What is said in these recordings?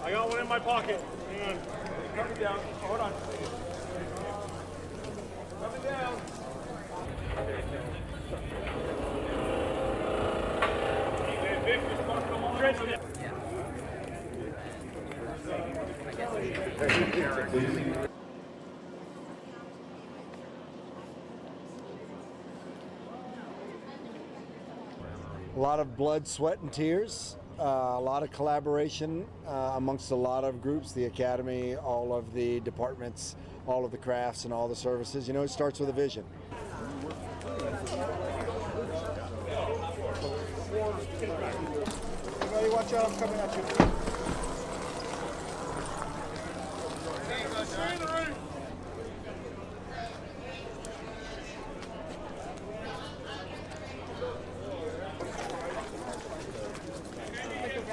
I got one in my pocket. Hang on. Coming down. Hold on. Coming down. Hey, Vic, you're supposed to come on. A lot of blood, sweat, and tears. A lot of collaboration amongst a lot of groups, the academy, all of the departments, all of the crafts, and all the services. You know, it starts with a vision. Everybody watch out, I'm coming at you.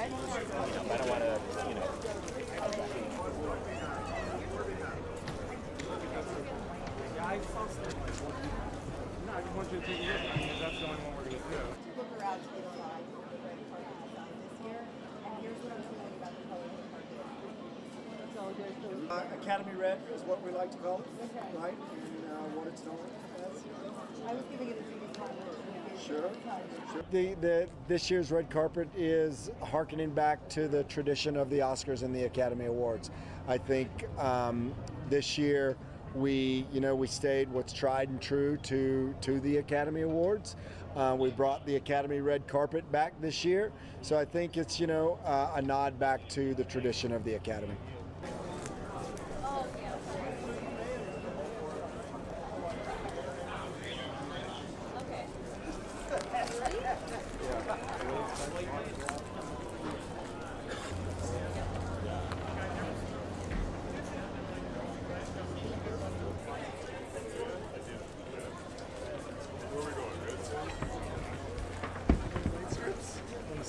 I don't want to, you know. Yeah, I saw something like one. No, I just want you to take a look because that's the only one we're going to do. Look around to the side of the red carpet design this year, and here's what I'm feeling about the color of the carpet. So there's the Academy Red is what we like to call it, right? And what it's known as. I was giving it a Judy Conway. Sure. This year's red carpet is hearkening back to the tradition of the Oscars and the Academy Awards. I think this year we stayed what's tried and true to the Academy Awards. We brought the Academy red carpet back this year, so I think it's a nod back to the tradition of the Academy.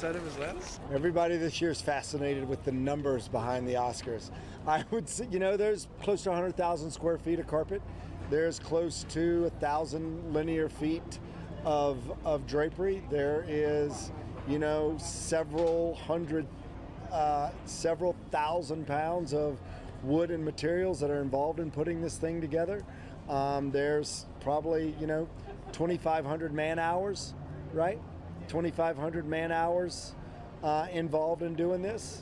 Of his lens. Everybody this year is fascinated with the numbers behind the Oscars. I would say, there's close to 100,000 square feet of carpet. There's close to 1,000 linear feet of drapery. There is, several thousand pounds of wood and materials that are involved in putting this thing together. There's probably, 2,500 man hours, right? 2,500 man hours involved in doing this.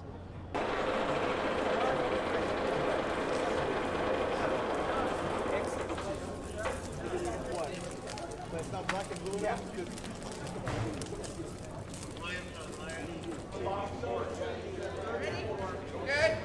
It's not black and blue. Yeah. Okay.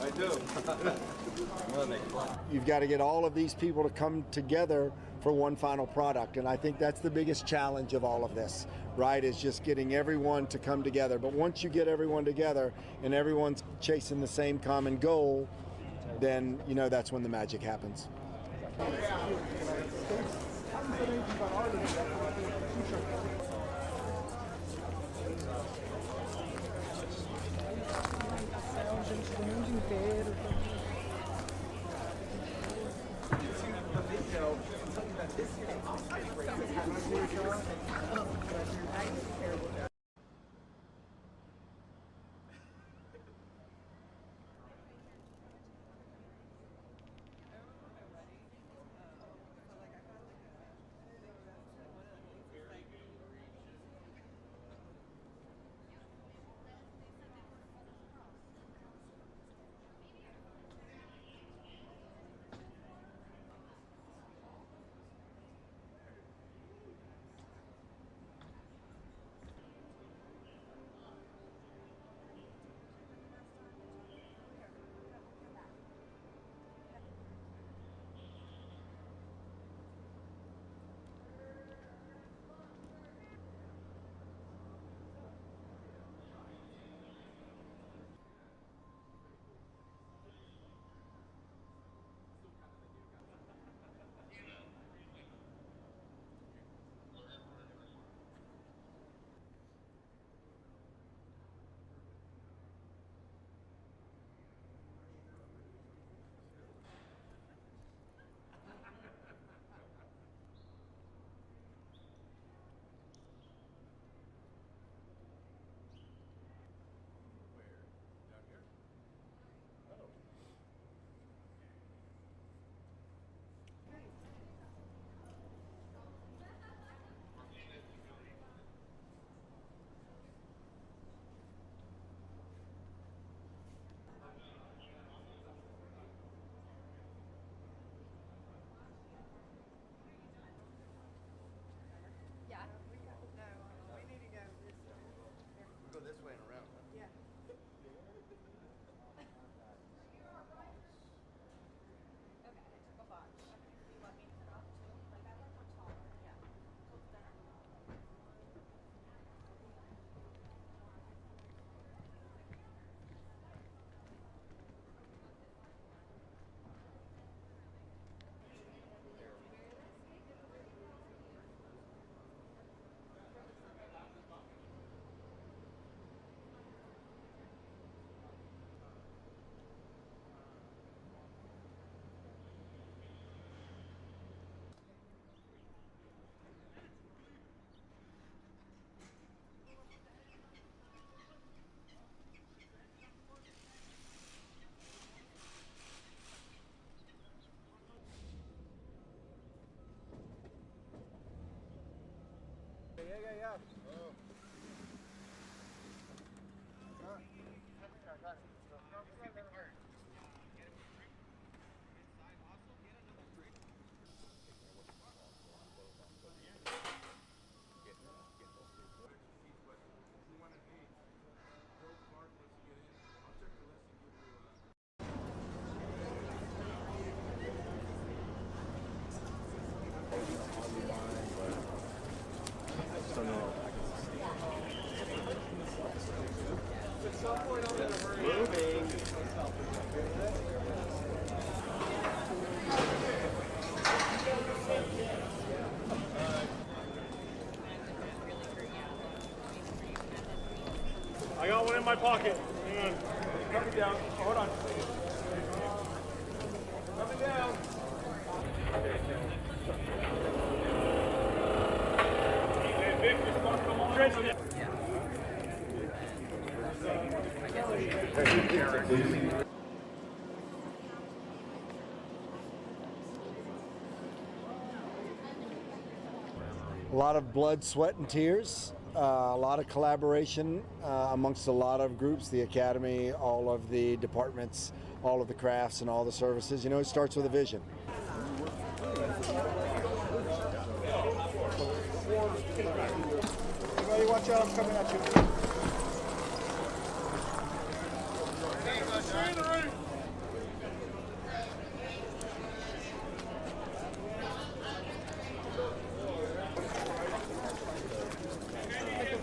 I do. You've got to get all of these people to come together for one final product, and I think that's the biggest challenge of all of this, right, is just getting everyone to come together. But once you get everyone together and everyone's chasing the same common goal, then that's when the magic happens. I got one in my pocket. Hang on. Coming down. Oh, hold on. Coming down. Hey, Vic, you're supposed to come on. Trench. A lot of blood, sweat, and tears. A lot of collaboration amongst a lot of groups, the academy, all of the departments, all of the crafts, and all the services. You know, it starts with a vision. Everybody watch out, I'm coming at you.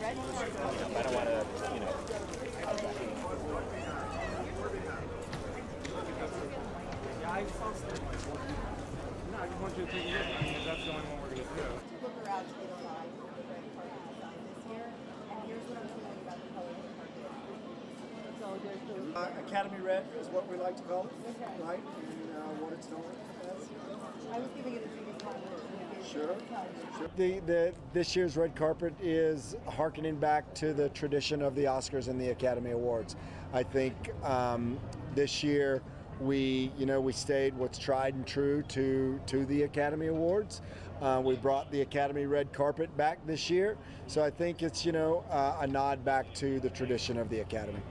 I don't want to, you know. Yeah, I saw something like what? No, I just want you to take a look. I mean, that's the only one we're going to do. Look around to the side for the red carpet design this year, and here's what I'm feeling about the color of the carpet. So there's the Academy Red is what we like to call it, Okay. right? And what it's known as. I was giving it a previous compliment. Sure. This year's red carpet is harkening back to the tradition of the Oscars and the Academy Awards. I think this year we stayed what's tried and true to the Academy Awards. We brought the Academy red carpet back this year, so I think it's a nod back to the tradition of the Academy.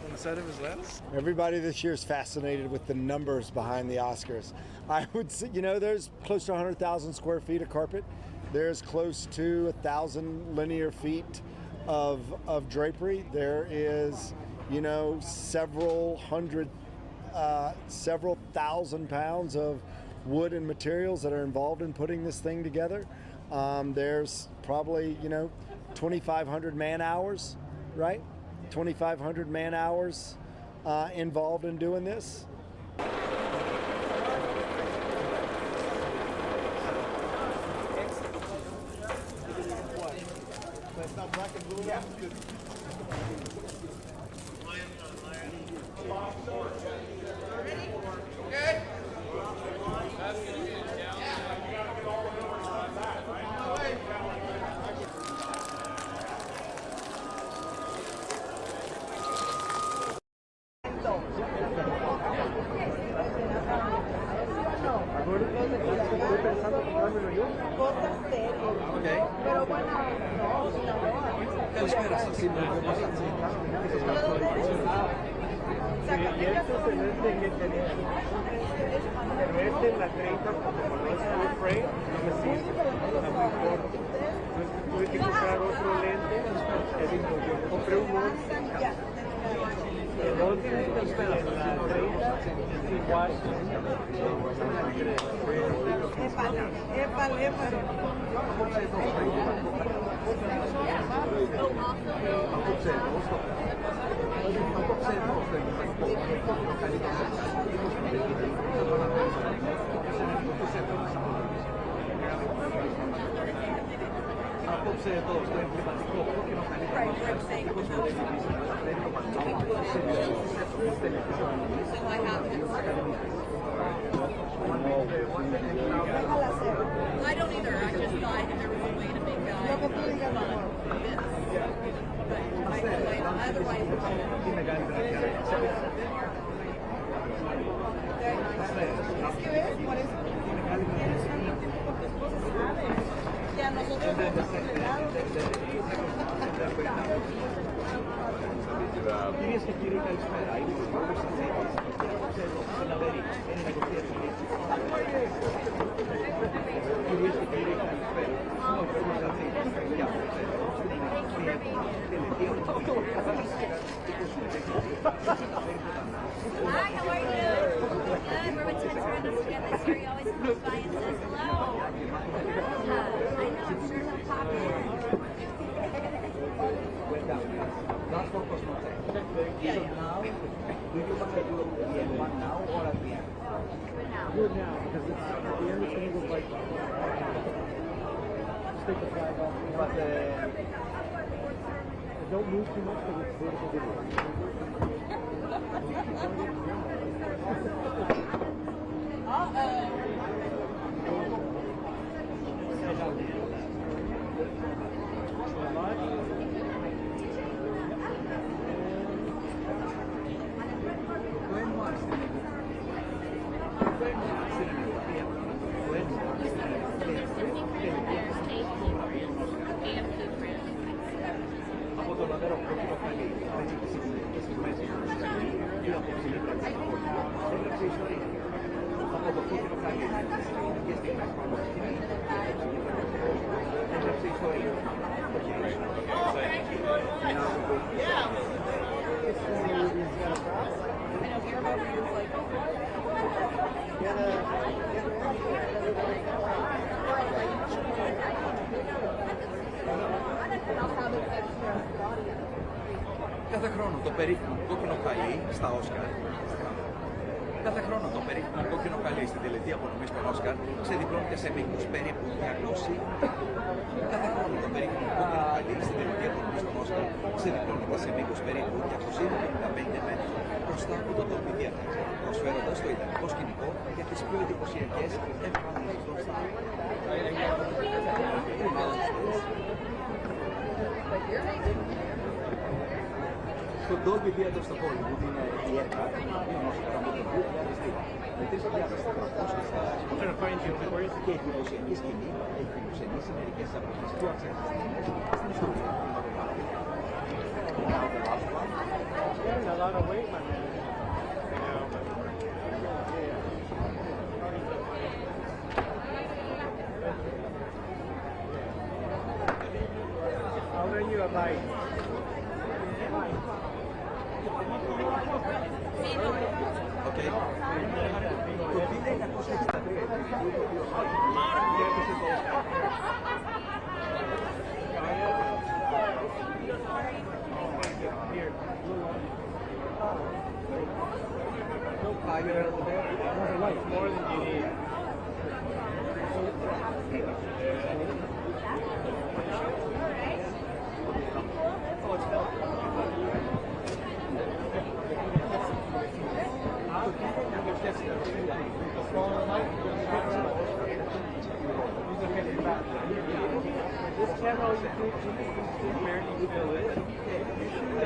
On the side of his lens? Everybody this year is fascinated with the numbers behind the Oscars. I would say, there's close to 100,000 square feet of carpet. There's close to 1,000 linear feet of drapery. There is, several thousand pounds of wood and materials that are involved in putting this thing together. There's probably, 2,500 man hours, right? 2,500 man hours involved in doing this. Pero bueno, La 30 como no es full frame, no me sirve. Está muy corto. Entonces tuve que comprar otro lente. Yo compré un 11. El 11 la 30 es igual. de todo esto emblemático, ¿por qué no calienta Right, los what I'm saying. costos de servicio de crédito para So I have it. Déjala hacer. I don't either. I just thought there was a way to make that Lo que tú digas, mi amor. otherwise, Bengali gracias. ¿Qué ves? Por eso. Ya nosotros hemos acelerado. Κυρίες και κύριοι, καλησπέρα. Είμαι ο Σορβόρος της Ζήτης. Εδώ, στην Αμερική, είναι negociazioni. Κυρίες και κύριοι, καλησπέρα. Είμαι ο Σορβόρος της Ζήτης. Hi, how are you? Good. We're with 10 Surrenders again this year. He always comes by and says hello. Yeah, I know. I'm sure he'll pop in. That's for cosmetics. So now, do you want to do the one now or at the end? Do it now. Do it now, because it's at the end it's gonna look like stick the flag off. But Don't move too much because it's vertical video. από το λαδερό κόκκινο χαλί, έτσι και συνδυαστικές μέσα ή από τις ηλεκτρικές έγραψε ιστορία. Από το κόκκινο χαλί, και στιγμές έγραψε ιστορία. Κάθε χρόνο το περίφημο κόκκινο χαλί στα Όσκαρ. Κάθε χρόνο το περίφημο κόκκινο χαλί στην τελετή απονομής των Όσκαρ ξεδιπλώνεται σε μήκους περίπου 200. Κάθε χρόνο το περίφημο κόκκινο χαλί στην τελετή απονομής των Όσκαρ ξεδιπλώνεται σε μήκους περίπου 255 μέτρων μπροστά από το Dolby Theatre, προσφέροντας το ιδανικό σκηνικό για τις πιο εντυπωσιακές εμφανίσεις των Star. Το Dolby Theatre στο Hollywood είναι η έργα ενός από το 2002 με 3.400 θέσεις και η δημοσιακή σκηνή έχει φιλοξενήσει μερικές από τις πιο αξιοπιστικές στην ιστορία του κινηματογράφου. Carrying a lot of weight, my man. I'll lend you a bite. Okay. Το 1963 More than you need. This camera, you can barely feel it.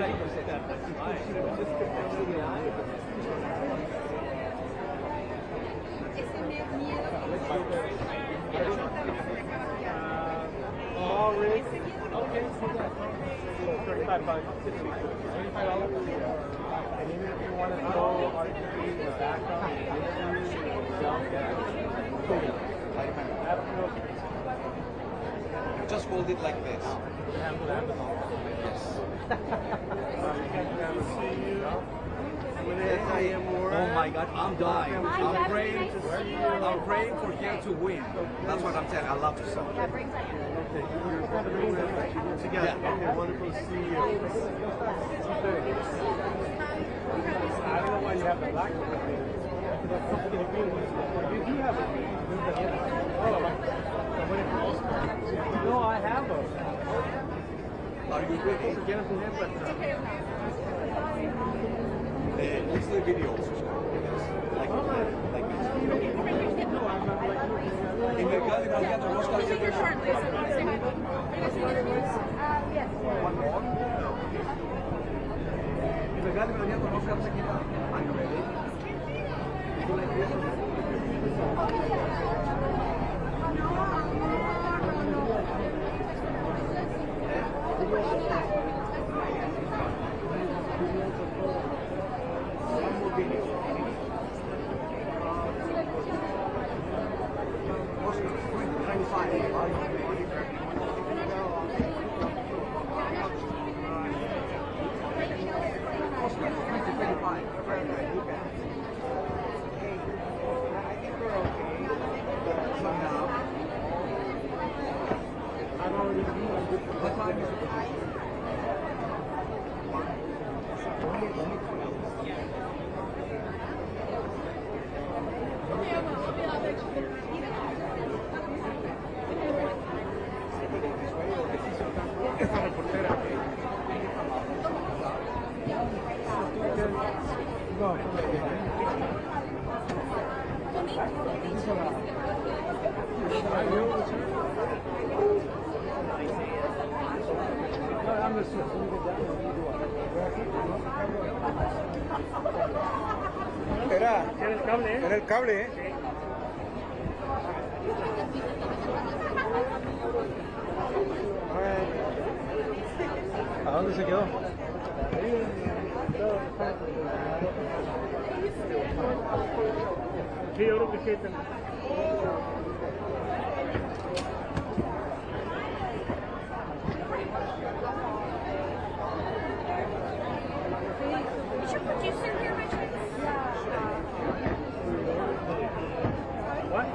Small rig. Okay, so that's $35. $35. And even if you want to throw RGB back on the Just hold it like this. Oh my God, I'm dying. I'm praying for him to win. That's what I'm saying. I love this song. Yeah, bring that in. together. Okay, wonderful to see you. I don't know why you have the black one. You do have it. Oh, no, I have them. ¿Quieres un ejemplo? Let's do a video also. Like this. In the Bengali Malayalam Oscar. Take your short list. Are you guys seeing interviews? Yes. One more. In the Bengali Malayalam Oscar ξεκινά. Are you ready? Would you like this? One more video. Oscar, 25. Oscar, 25. So now, what time is it? Esta reportera. No. Era el cable, era el cable, ¿eh? ¿A dónde se quedó? Sí, yo creo que sí. Is your producer here, Richard? What?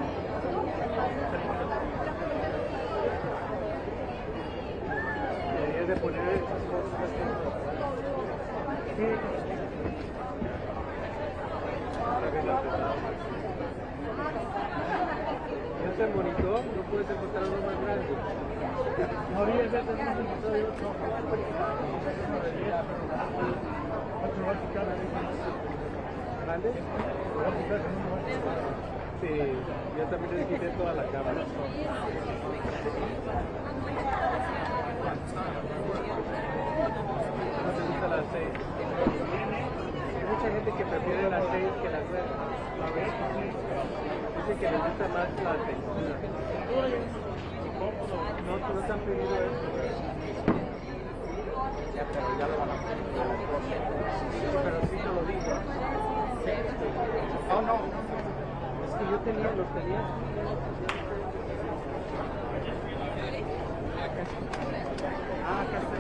Deberías de poner esas cosas. Sí. No es tan bonito, no puedes encontrar uno más grande. No había ese episodio 8. ¿Grande? Sí, yo también le quité toda la cámara. No te gusta las 6. Hay mucha gente que prefiere las 6 que las 9. Dice que les gusta más la textura. No te han pedido esto. Ya, pero ya lo van a poner. Sí, pero sí te lo digo. Oh, no. Es que yo tenía, los tenía. Ah, acá está.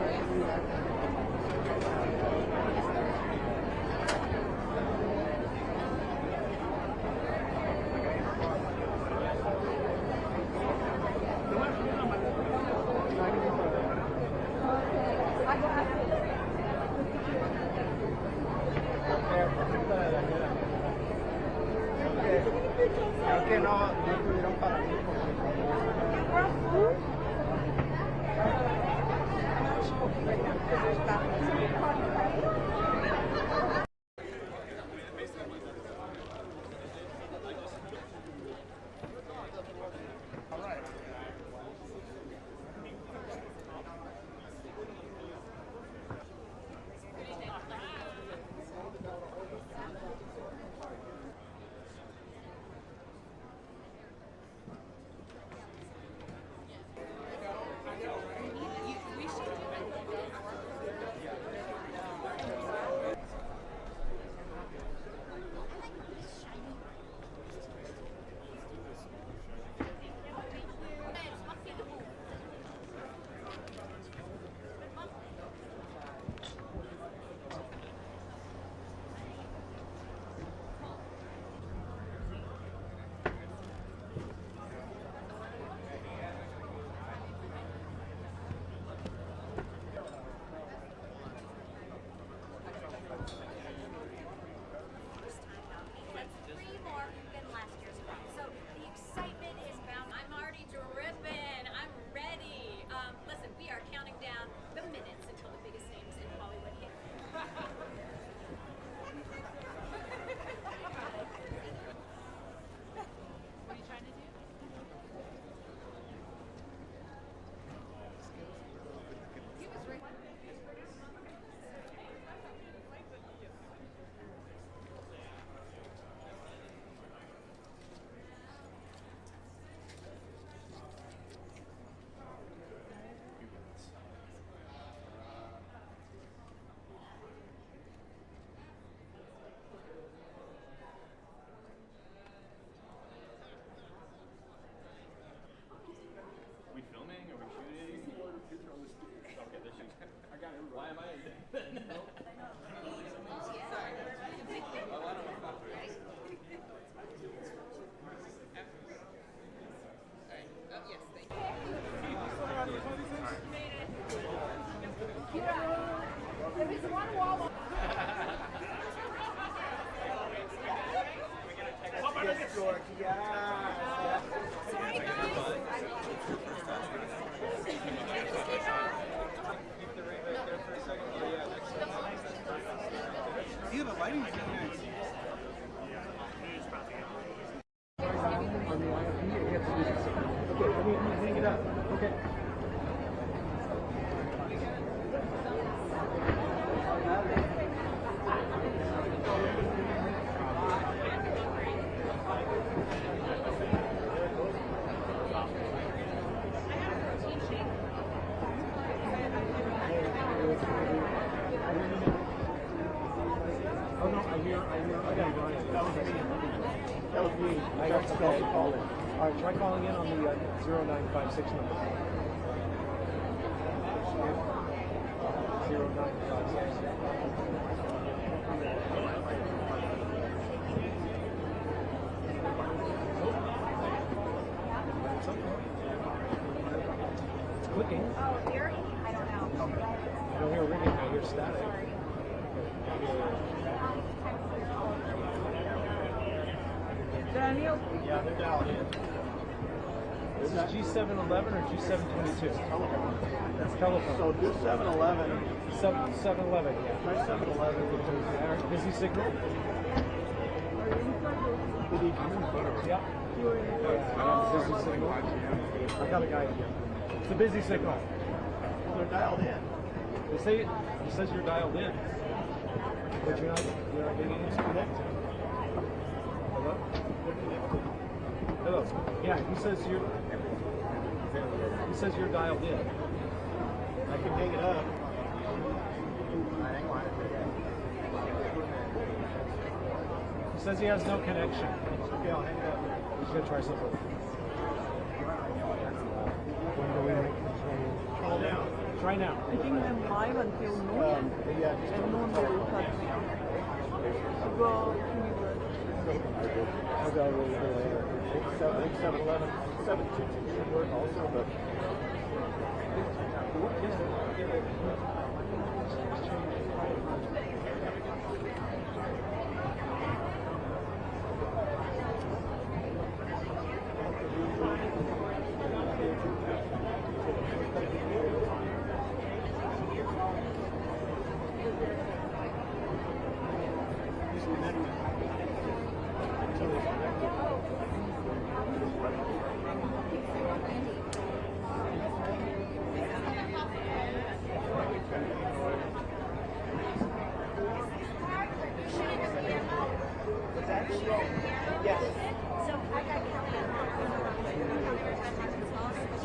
Creo que no tuvieron para mí. You have a lighting thing. Okay, let me hang it up. Okay. Oh no, I hear, I got Brian. That was me. I got to call in. All right, try calling in on the 0956 number. 0956. It's clicking. Oh, here? I don't know. I don't hear ringing, I hear static. Daniel? Yeah, they're dialed in. Is this G711 or G722? That's telephone. So do 7-Eleven. 711, yeah. Try 7-Eleven. Busy signal? Yeah. Busy signal. I got a guy here. It's a busy signal. Well, they're dialed in. They say it says you're dialed in, but you're not getting any connect. Hello? Hello. Yeah, he says you're dialed in. I can hang it up. He says he has no connection. Okay, I'll hang it up. He's gonna try something. Call down. Try now. I think I'm live until noon, Yeah, and noon they will cut me off. To go to I'll go a little bit later. I think 7-Eleven, 722 should work also, but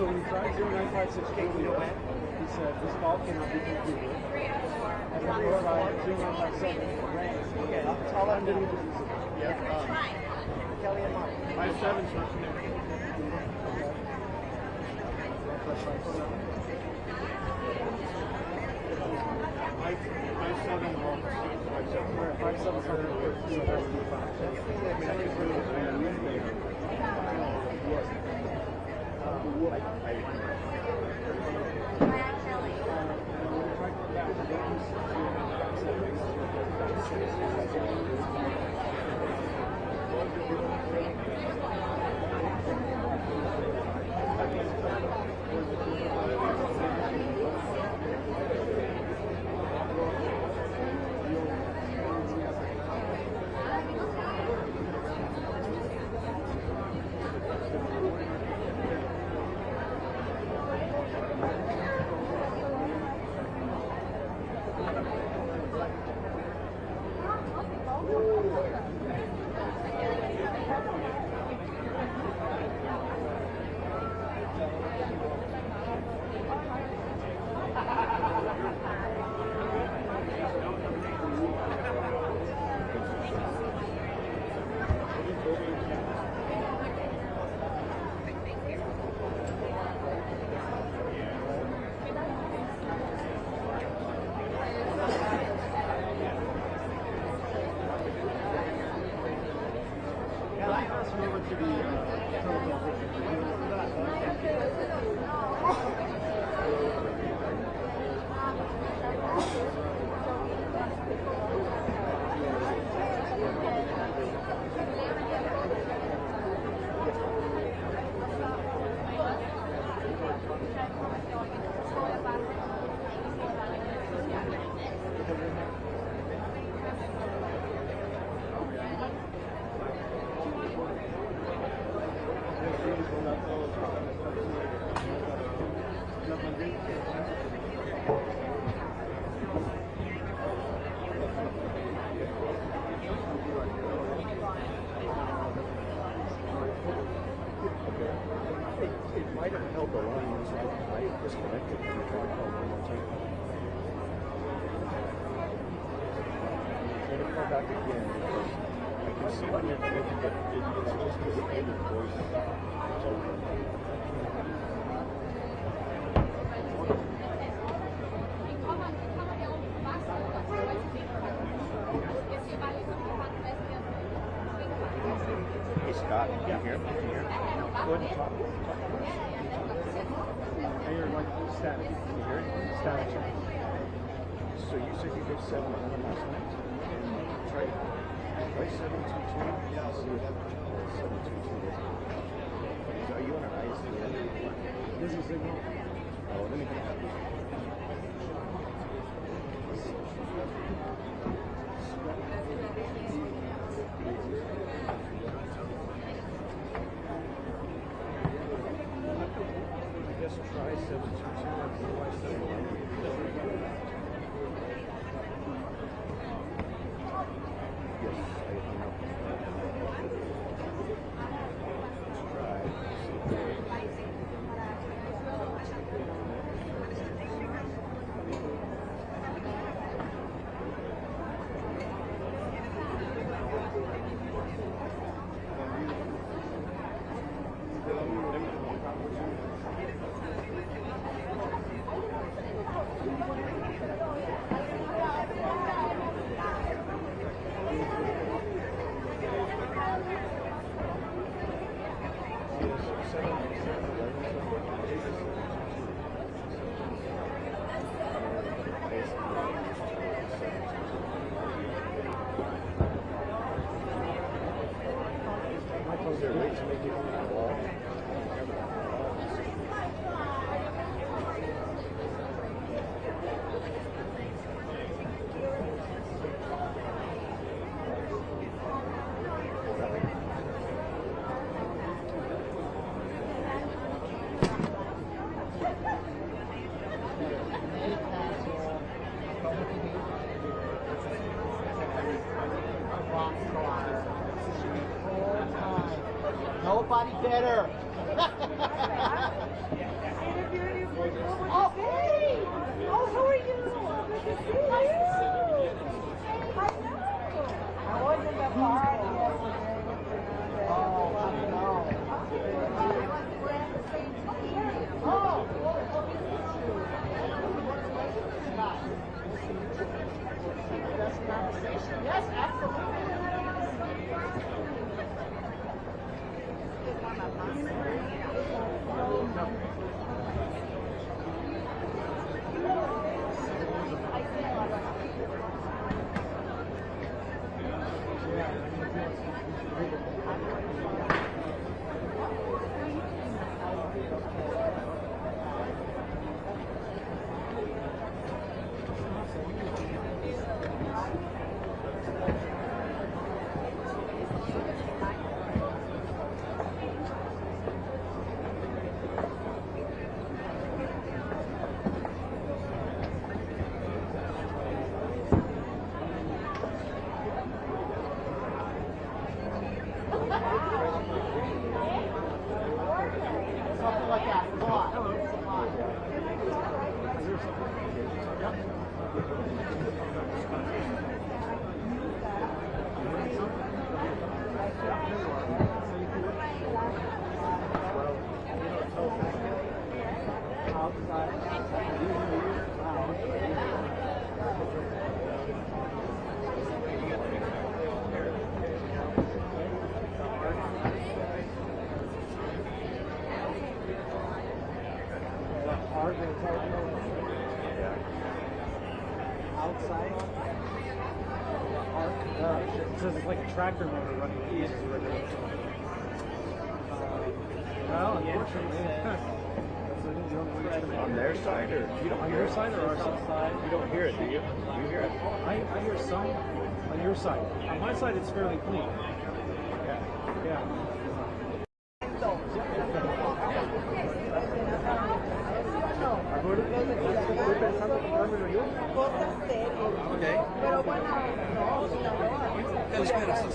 So when he tried 0956 he said this call cannot be completed. And then he tried 0957 rang. okay, I'll let them do. Yeah. Kelly and Mike. My 7's not connected. My 7 will. 7. It might have held the line, so I disconnected and tried to call one more time. I'm going to call back again because I can see when you're connected, but it's supposed to be the end of the voice. Hey Scott, can you hear me? Can you hear me? Go ahead and talk. I hear like static. Can you hear it? Static. So you said you did 7-11 last night? Try 722. Yeah, see what happens. 722. So are you on an ISDN? This is signal. Oh, let me get that. I guess try 722. Otherwise 711. Yes, I know. Let's try. Is there a way to make it on the wall? Nobody better. Oh, hey! Oh, who are you? Good to see you. I know. I was in the party yesterday. Oh, I know. Yes, absolutely. Something like that. Come on. Outside. It says it's like a tractor motor running the east. Well, unfortunately. On their side, or you don't On hear your it? side or our side? You don't hear it, do you? You hear it? I hear some on your side. On my side, it's fairly clean. Yeah. Cosas serias. Ok. Pero bueno, no, Καλησπέρα σας.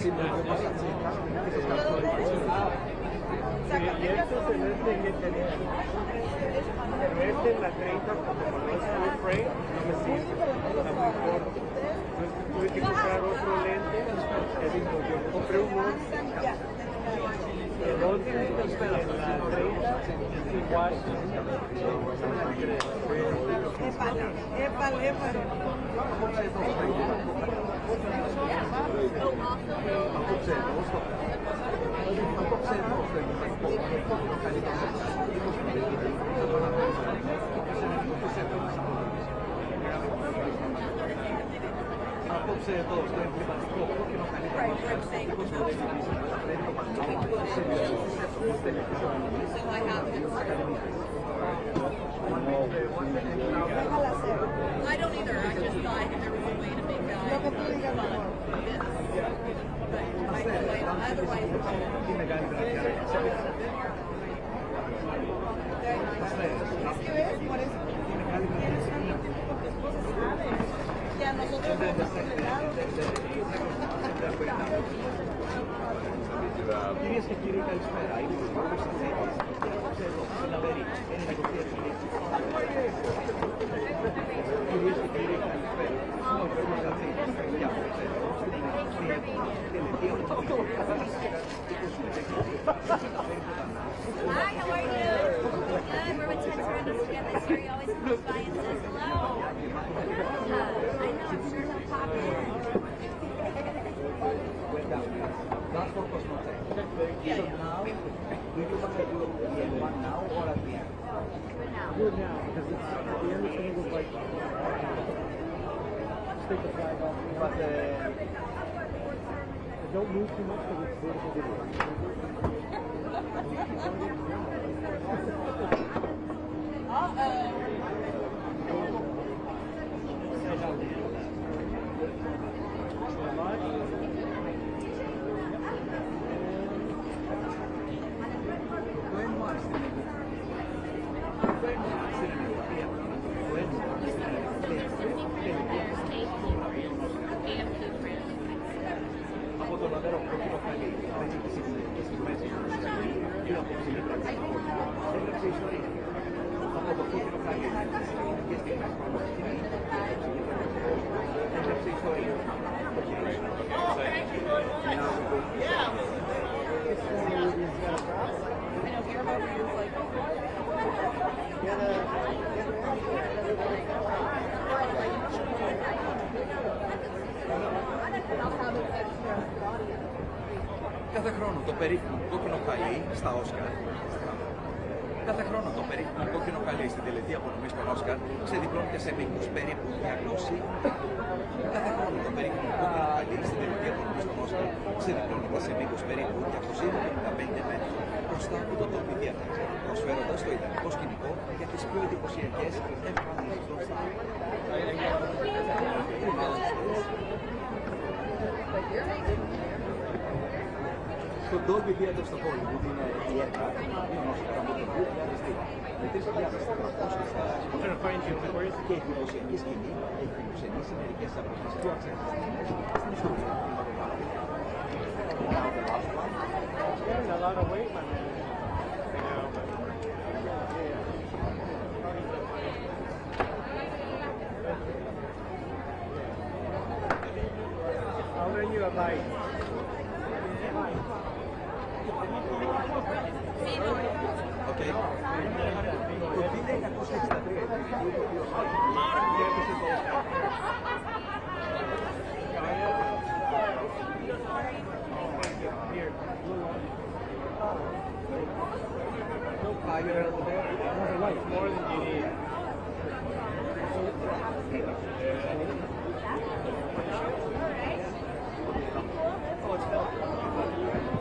Y esto se ve que tenía. Pero este en la 30, como no es full frame, no me sirve. Está muy corto. Entonces tuve que comprar otro lente. Yo compré un 11. El 11 en la 30 es igual. épale. Απόψε εδώ στο εμβληματικό κόκκινο I don't either. I just thought there was a way to make that fun. Otherwise, Τι μεγάλη βραδιά. Ya nosotros hemos completado. Κυρίες και κύριοι, καλησπέρα. Είμαι ο Σορβόρος Σαντζίδης. Απόψε εδώ, στην Αβέρη, είναι η νοικοκυριακή λήξη. Κυρίες και κύριοι, καλησπέρα. Είμαι ο Σορβόρος Σαντζίδης. Και απόψε εδώ, στην τελετή Hi, how are you? Good. We're with 10 around us again this year. He always comes by and says hello. I know, I'm sure he'll pop in. That's for cosmetics. So now, do you want to do the one now or at the end? Do it now. Do it now, because it's, at the end it's going to look like. Just take the flag off. But Don't move too much because it's vertical video. από το νερό κόκκινο χαλί, παίζει τις στιγμές ή από τις ηλεκτρικές έγραψε ιστορία. Από το κόκκινο χαλί, και στιγμές έγραψε ιστορία. Κάθε χρόνο το περίφημο κόκκινο χαλί στα Όσκαρ. Κάθε χρόνο το περίφημο κόκκινο χαλί στην τελετή απονομής των Όσκαρ ξεδιπλώνεται σε μήκους περίπου 200. Κάθε χρόνο το περίφημο κόκκινο χαλί στην τελετή απονομής των Όσκαρ ξεδιπλώνεται σε μήκους περίπου 255 μέτρων μπροστά από το Dolby Theatre, προσφέροντας το ιδανικό σκηνικό για τις πιο εντυπωσιακές εμφανίσεις των στάρ. Το Dolby Theatre στο Hollywood είναι η έδρα των Όσκαρ από το 2002. Με 3.400 και εντυπωσιακή σκηνή έχει φιλοξενήσει μερικές από τις πιο αξιόλογες σκηνές στην ιστορία του κινηματογράφου. Now the last one. Carrying a lot of weight, my man. I'll bring you a bite. Okay. Το 1963 Here. higher Another light. More than you need. Oh, it's felt.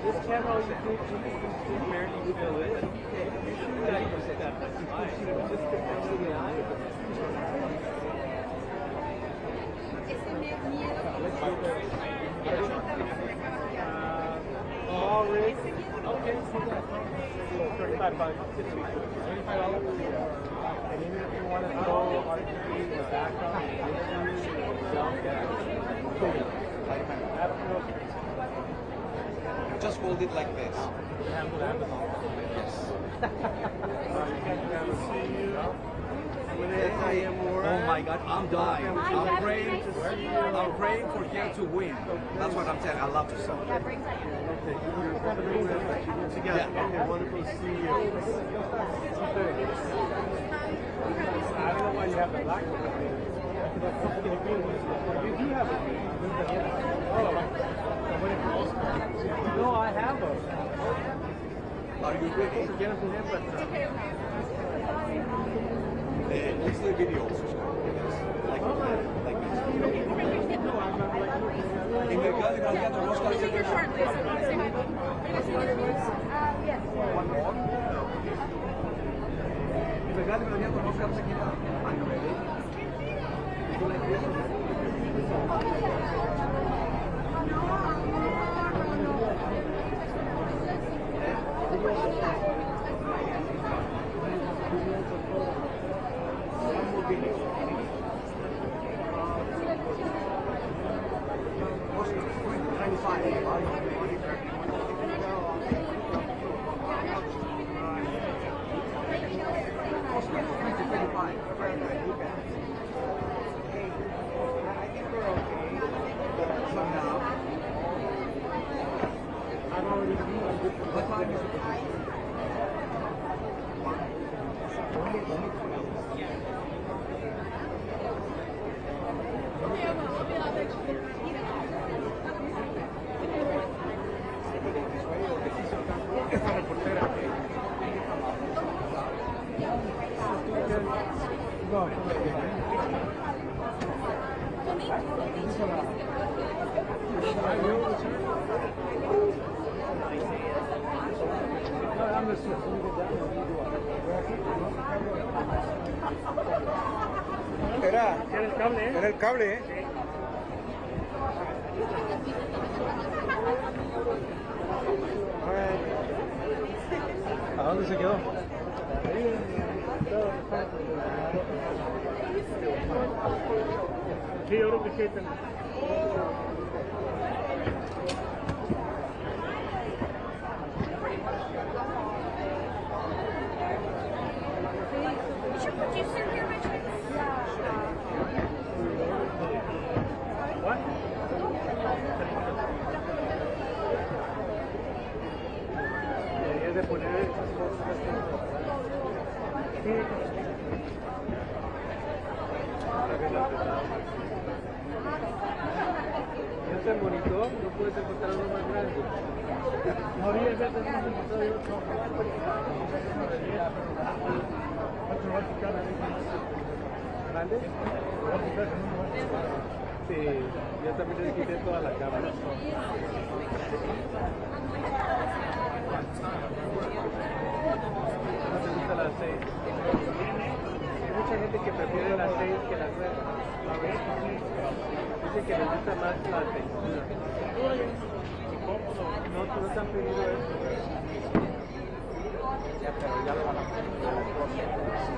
This camera, you can barely feel it. Ese miedo que $35. $35. And even if you want to throw artistry in the background, Just hold it like this. Oh my God, I'm dying. I'm praying for here to win. That's what I'm telling. I love to sell. Okay, wonderful to see you. I don't know why you have the black one. You do have it. No, I have them. Are you ready? Let's do a video also. Like this. In Bengali, I'll get the most Take your short, please. Say hi. Are you guys taking interviews? Yes. one more. In Bengali, I'll get the most Are you ready? You like this? Era el cable, ¿eh? ¿A dónde se quedó? Sí, yo creo que sí. Is your producer here, Richard? What? Deberías de poner esas cosas. Sí. ¿Y este monitor? ¿No puedes encontrar uno más grande? No había que tener un monitor de 8. ¿Grande? Sí, yo también le quité toda la cámara. No te gusta las 6. Hay mucha gente que prefiere las 6 que las 9. Dice que les gusta más la textura. No, no te han pedido esto. Ya, pero ya lo van a poner.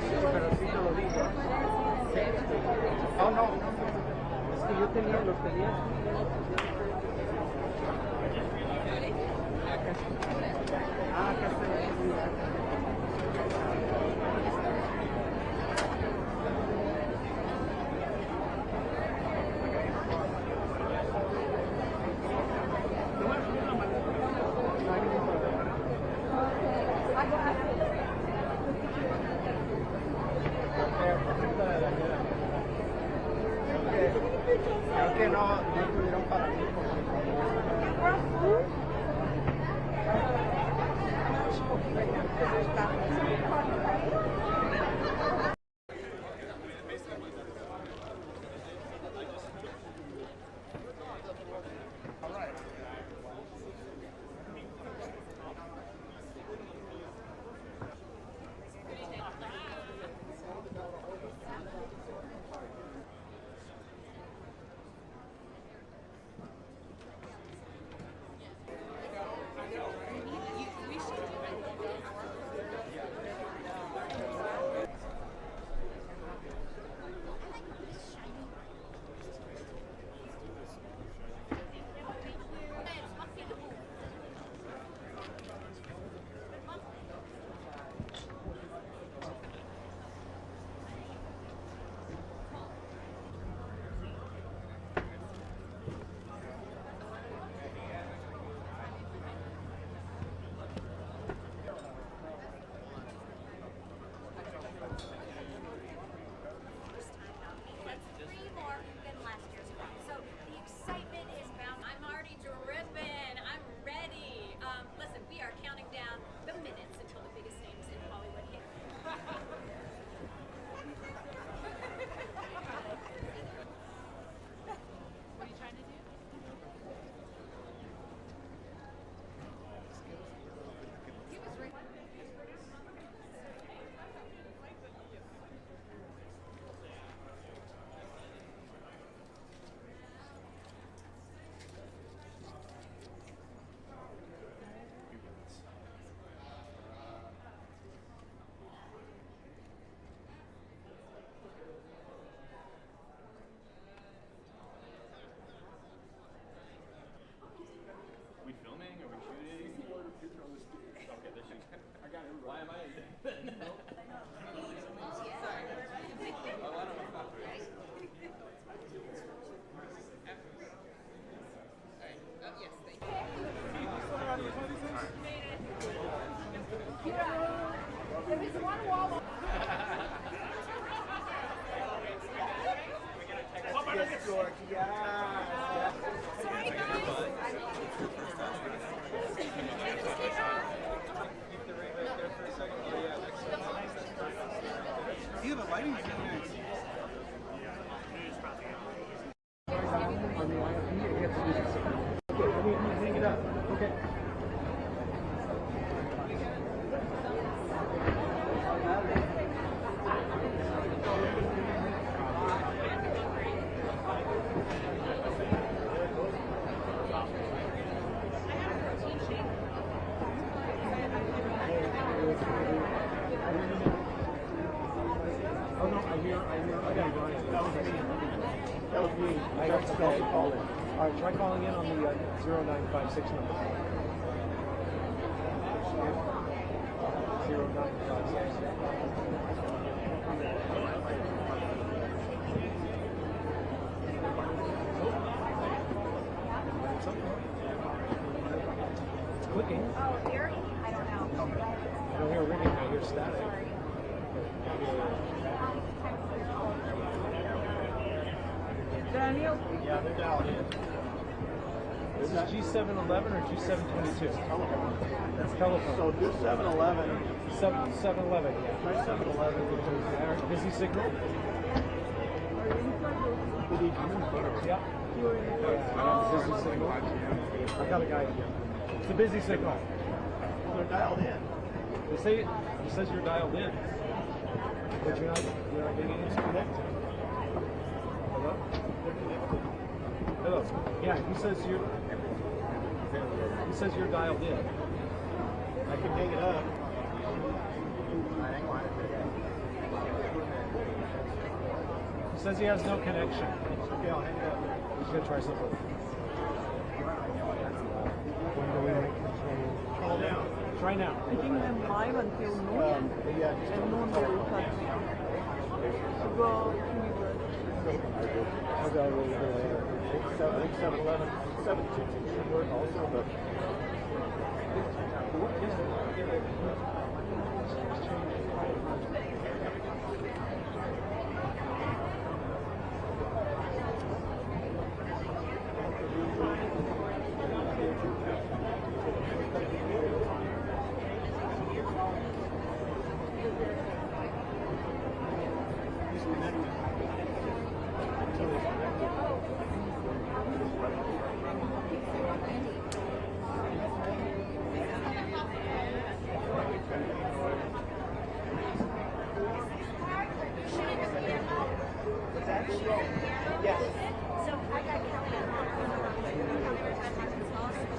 Sí, pero sí te lo digo. Oh, no. Es que yo tenía, los tenía. Ah, acá está. Creo que no tuvieron para mí. York. Yes. Do you have a lighting? Okay, let me hang it up. Okay. Oh no, I hear, I got Brian. That was me. I got to call in. All right, try calling in on the 0956 number. 0956. It's clicking. Oh, here? I don't know. I don't hear ringing, I hear static. Daniel? Yeah, they're dialed in. Is this G711 or G722? That's telephone. So do 711. 711, yeah. Try 711. Busy signal? Yeah. Busy signal. I got a guy here. It's a busy signal. Well, they're dialed in. They say it says you're dialed in, but you're not getting it connected. Hello? Hello. Yeah, he says you're dialed in. I can hang it up. He says he has no connection. Okay, I'll hang it up. He's gonna try something. Call down. Try now. Taking them live until noon, Yeah, and noon they will cut to go to I'll go a little bit later. 711. 722 should work also, but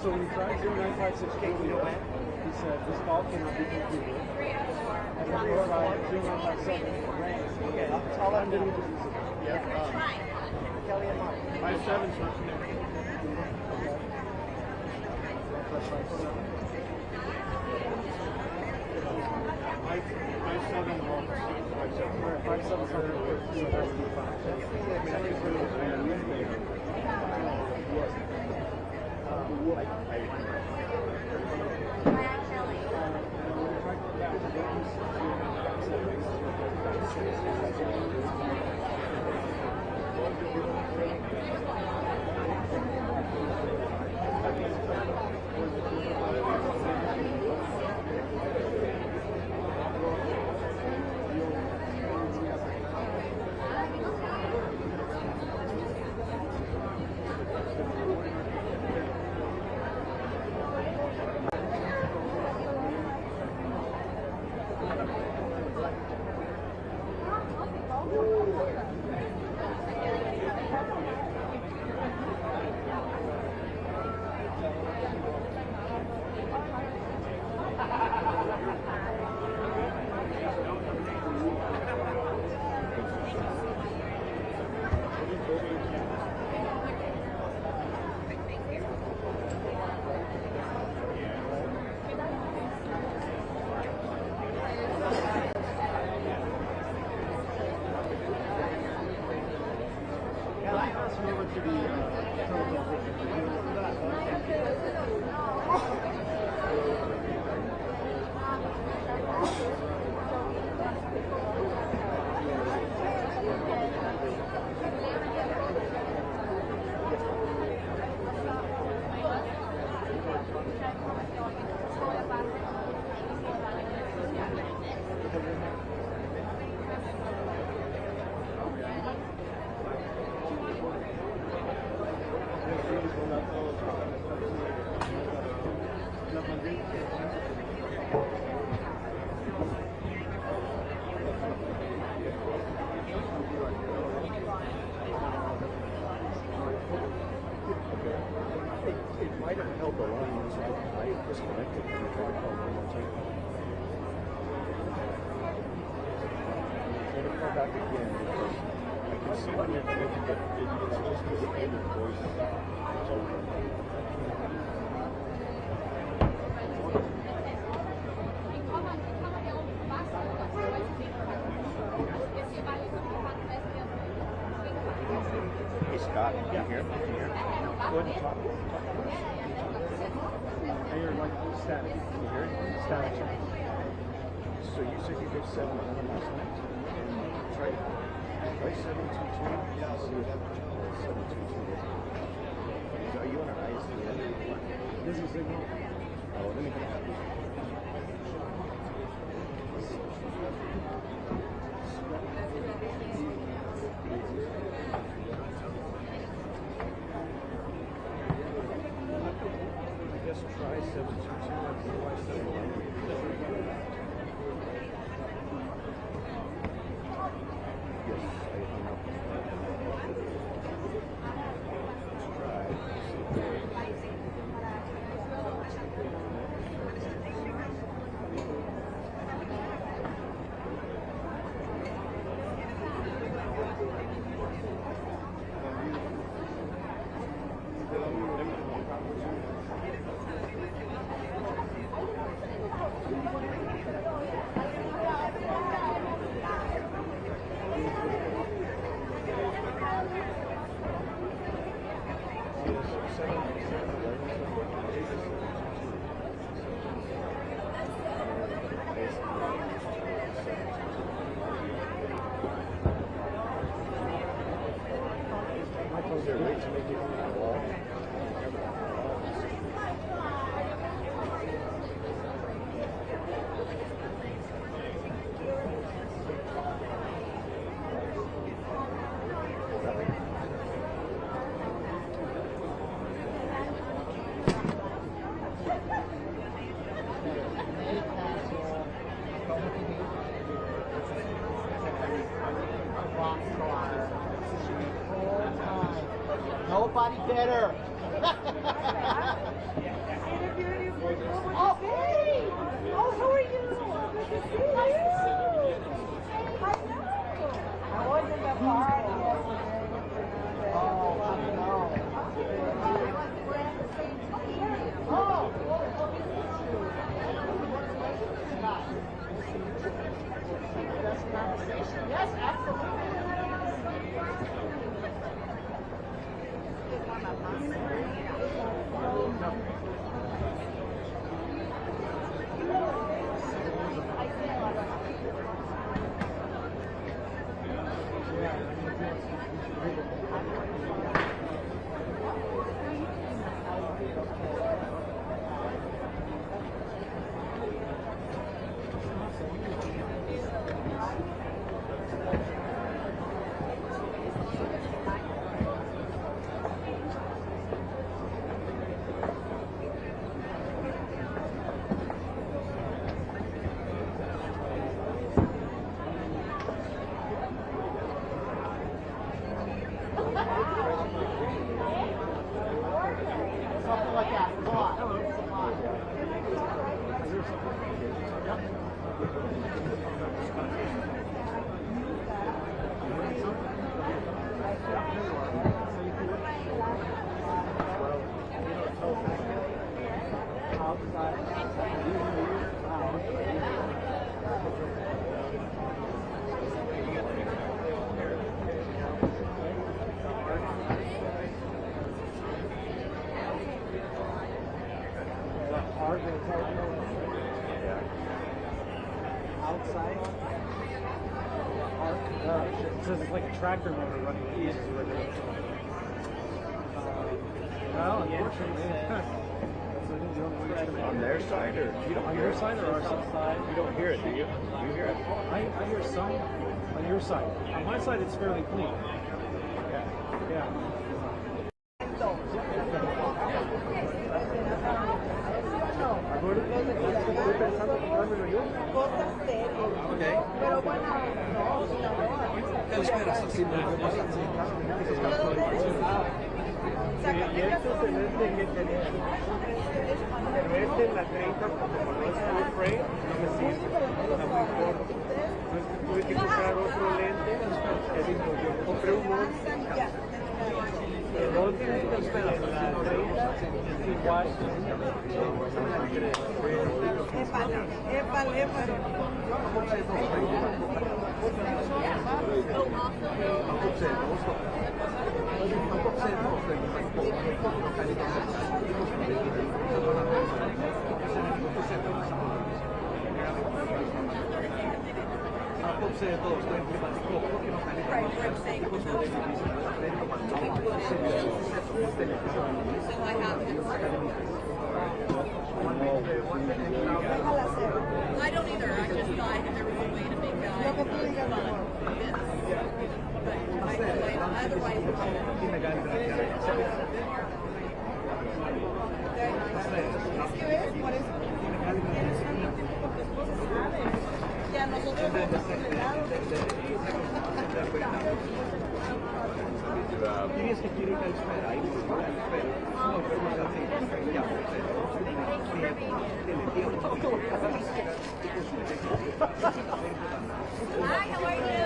So when you tried 0956 he said this call cannot be completed. And then we tried 0957 Okay, I'll let them do. Kelly and Mark. 57's not connected. the line is right disconnected. Can you try to call one more time? Try to call back again because I can see when you're connected, but it's supposed to be the voice. So, Hey Scott, can you hear? Can you hear? go ahead and talk. I hear like static. Can you hear it? Static. So you said you did 7 last night? And try 722. See what happens. 722. Are you on an ISDN? This is signal. Oh, let me try 722 and try 711. Yes, I hung up. Is there a way to make it wall? Nobody better. Oh, hey! Oh, how are you? Good to see you. I know. I was in the party yesterday. Oh, I know. Oh, yes, absolutely. Something like that. Come on. Come on. Outside. It says it's like a tractor motor running the east. Well, unfortunately. On their side, or you don't on hear your it? side or our side? You don't hear it, do you? Do you hear it? I hear some on your side. On my side, it's fairly clean. Yeah. Okay. Καλησπέρα σας. Y esto es el este que tenía. Pero este en la 30, como no es full frame, no me sirve. Está muy corto. Entonces tuve que comprar otro lente. Compré un Monster. El Monster en la 30 es igual. I don't either. I just thought there was a way to make that fun. Ya nosotros Κυρίες και κύριοι, καλησπέρα. Είμαι ο Καλησπέρα. Ο Γιώργος Αθήνας. Γεια μου. Hi, how are you?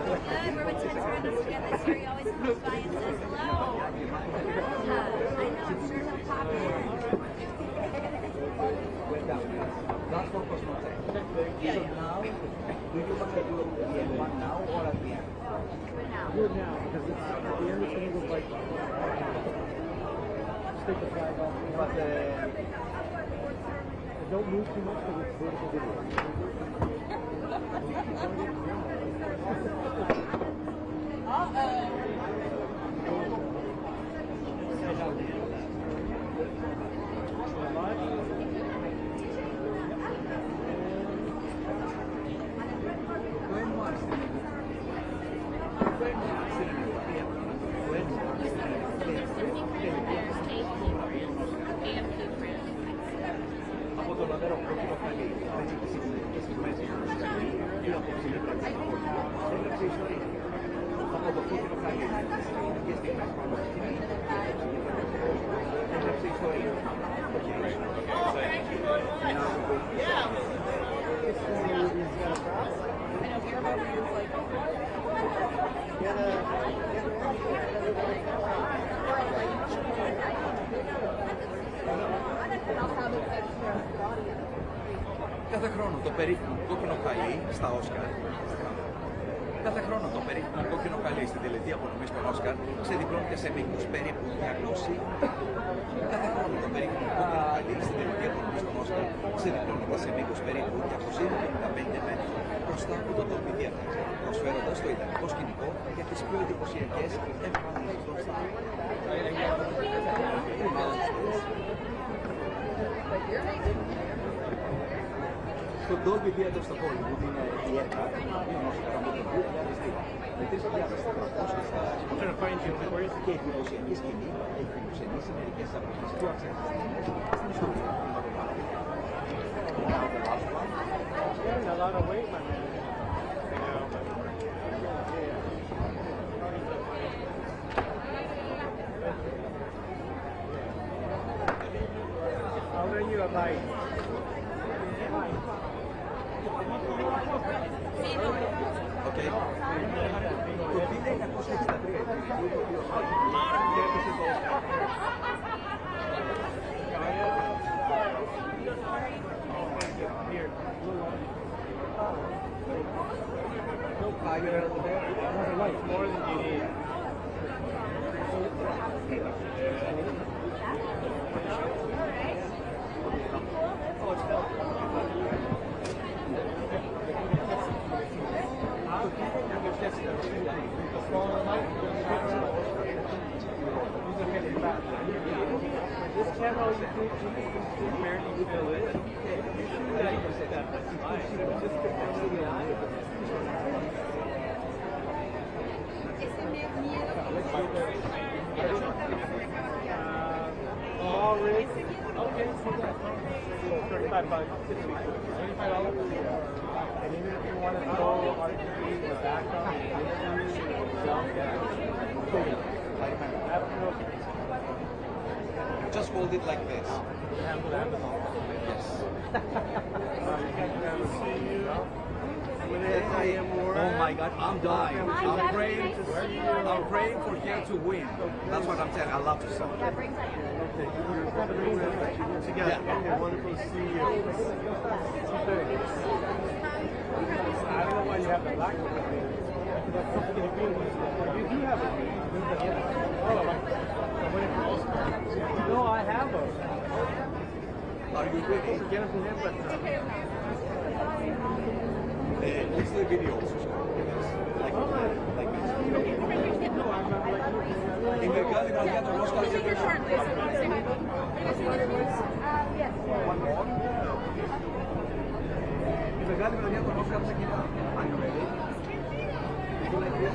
Good. We're with 10 surrenders together this year. He always comes by and says hello. I know, I'm sure he'll pop in. That's for cosmetic. So now, do you want to do the one now or at the end? Do it now, because it's, at the end it's going to look like stick the flag off. But Don't move too much because it's vertical video. Από το λαδερό κόκκινο χαλί, έτσι και στις μέσεις ή από τις ηλεκτρικές έγραψε ιστορία. Από το κόκκινο χαλί και στις μέσεις έγραψε ιστορία. Κάθε χρόνο το περίφημο κόκκινο χαλί στα Όσκαρ. Κάθε χρόνο το περίφημο κόκκινο χαλί στην τελετή απονομής των Όσκαρ ξεδιπλώνεται σε μήκους περίπου 200. Κάθε χρόνο το περίφημο κόκκινο χαλί στην τελετή απονομής των Όσκαρ ξεδιπλώνεται σε μήκους περίπου 255 μέτρων μπροστά από το Dolby Theatre, προσφέροντας το ιδανικό σκηνικό για τις πιο εντυπωσιακές εμφανίσεις των Στάρ. Το Dolby Theatre στο Hollywood είναι η έδρα ενός από το 2002 με 3.400 στάσεις και η δημοσιακή σκηνή έχει φιλοξενήσει μερικές από τις πιο αξιωματικές στην ιστορία του κινηματογράφου. A lot of weight, my man. How old are you, Abay? Okay. Το 1963 και έπεσε το Όσκαρ. No fire over there. More than you need. This camera, you can barely feel it. That's fine. Just connect the eye. Small rig. Okay. $35. $25. And even if you want to throw RGB in the background, I remember. Just hold it like this. Yes. Oh my God, I'm dying. I'm praying for her to win. That's what I'm saying. I love to sing. Together. Okay, wonderful to see you. I don't know why you have the black one. You do have it. No, I have them. Are you ready? Get them from him, but What's the video also? Like this. In Bengali, now get the Oscar. One more. In Bengali, now get the Oscar. Are you ready? You like this?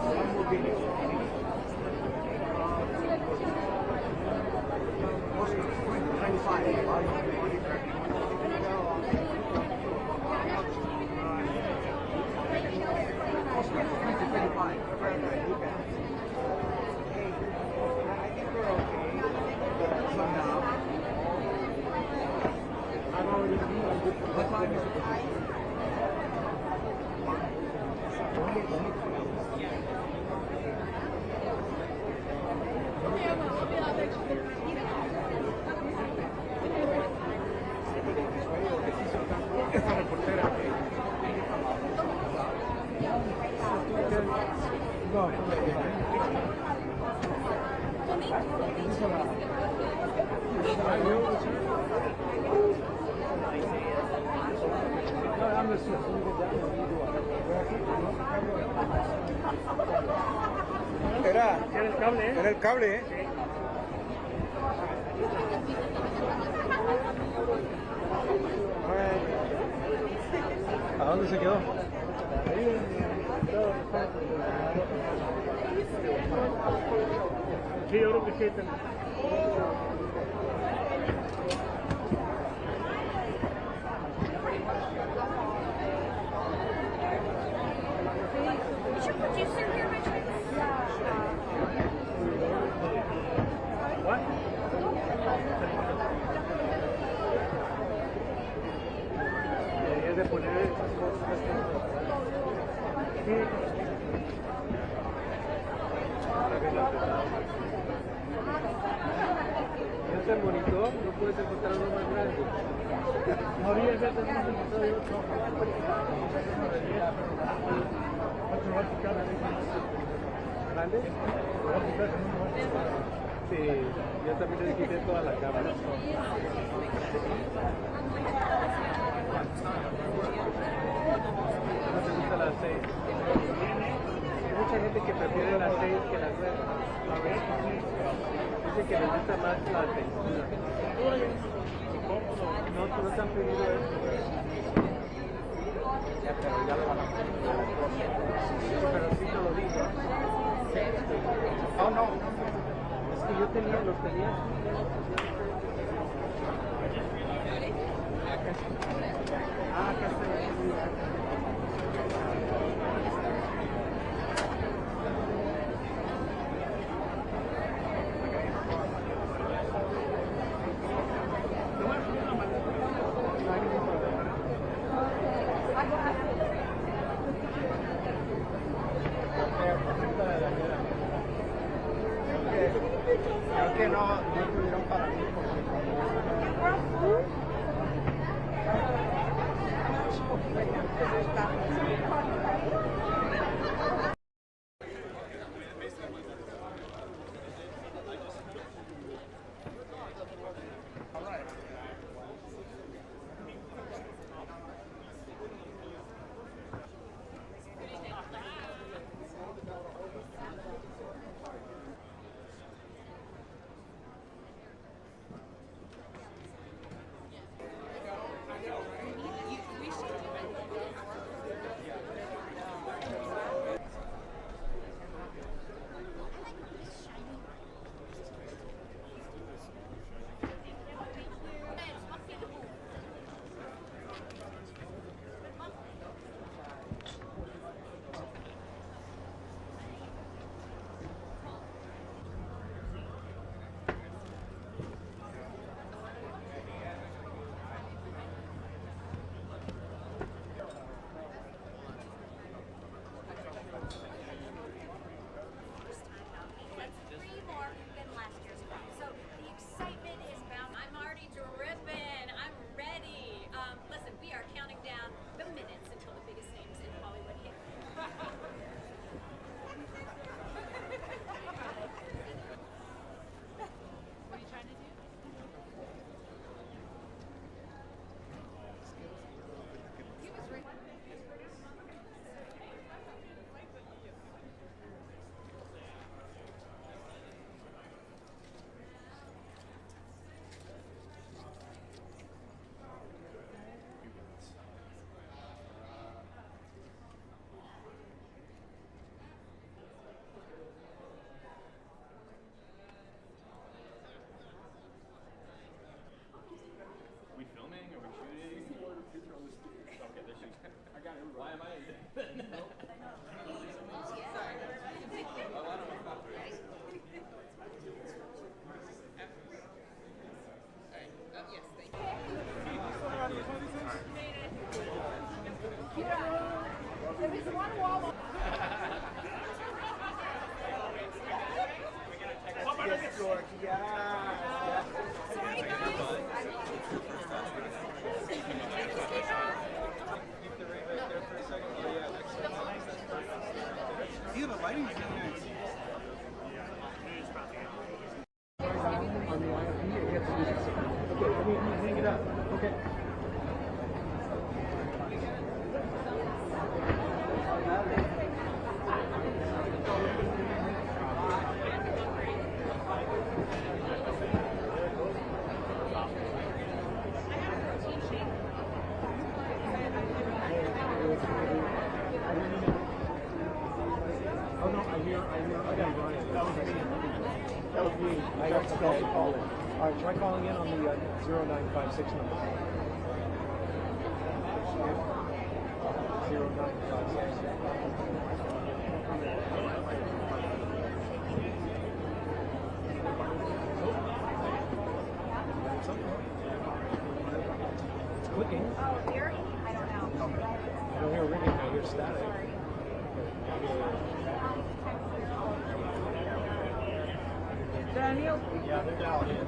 One more video. Oscar, 25. Oscar, 25. So now, what time is it? Esta reportera era el cable, ¿eh? ¿A dónde se quedó? Sí, yo creo que sí. Is your producer here, my friend? What? Deberías de poner esas cosas. Sí. ¿Es el monitor? ¿No puedes encontrar uno más grande? No había veces más encontrado yo otro. ¿Grande? Sí, yo también le quité toda la cámara. No te gusta las 6. Hay mucha gente que prefiere las 6 que las 9. Dice que les gusta más la textura. No te han pedido esto. Ya, pero ya lo van a pedir. Pero sí te lo digo. Oh, no. Es que yo tenía, los tenía. Acá está. Creo que no tuvieron para mí Okay. Oh no, I hear, I got Brian. That was me. I got to call in. All right, try calling in on the 0956 number. 0956. It's clicking. Oh, here? I don't know. I don't hear ringing, I hear static. Daniel? Yeah, they're dialed in.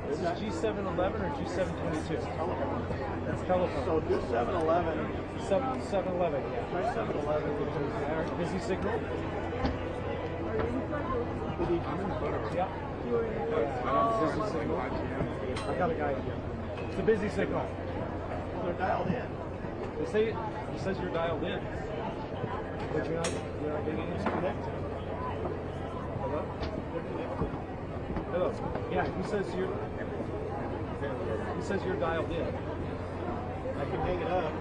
This is G711 or G722? That's telephone. So do 711. 711, yeah. Try 711. All right, busy signal? Are you inside? Yeah. You're in. Busy signal. I got a guy here. It's a busy signal. They're dialed in. They say it says you're dialed in, but you're not getting disconnected. Hello? Hello. Yeah, he says you're dialed in. I can hang it up.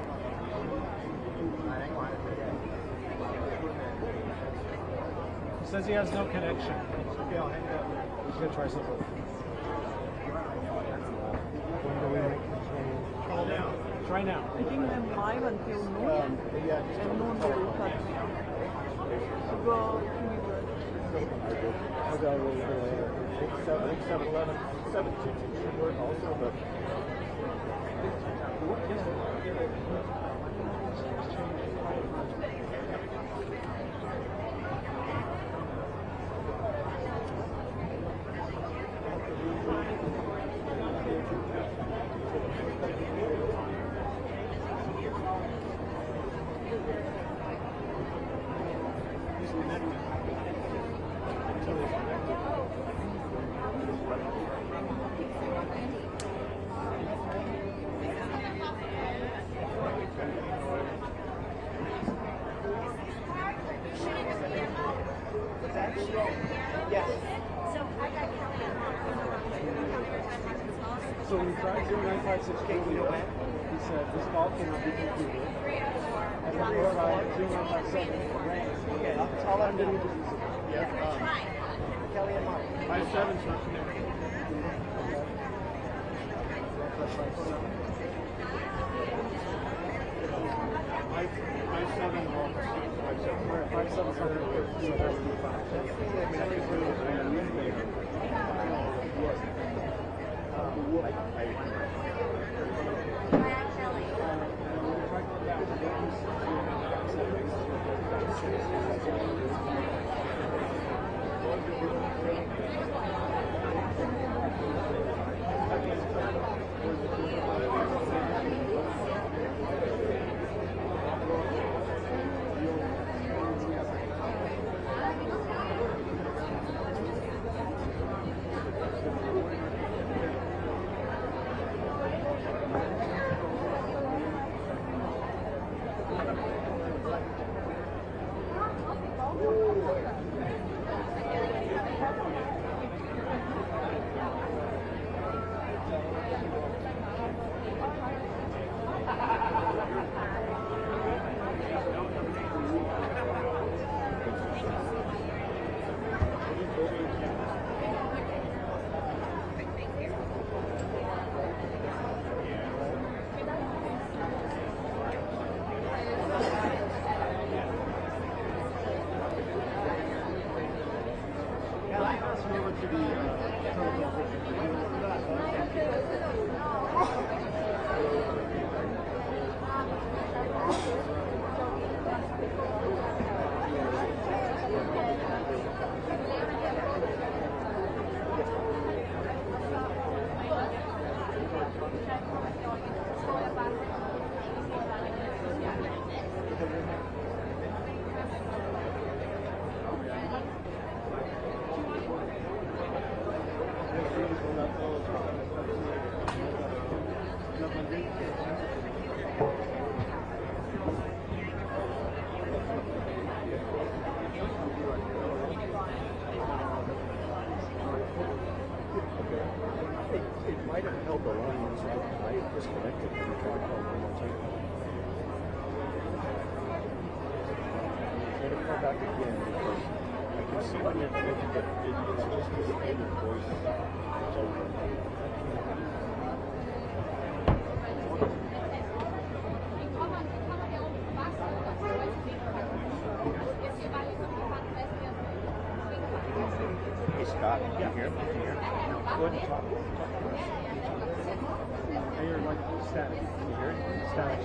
He says he has no connection. Okay, I'll hang it up. He's gonna try something. Call now. Try now. Taking them live until noon. Yeah, And noon they will cut. Go I'll go a little bit later. I think 711, 722 should work also, but So when you tried 0956 he said this call cannot be completed. And then we tried 0957, it rang. Okay, I'll let him do it. yeah. Kelly and Mark. 57's not connected. Five seven. We're at 5700. It might have held the line, so I disconnected and tried to call one more time. I'm going to call back again because I can see when you're connected, but it's just the voice. Hey Scott, can you hear? Can you hear? Go ahead and talk. I hear like static. Can you hear it? Static.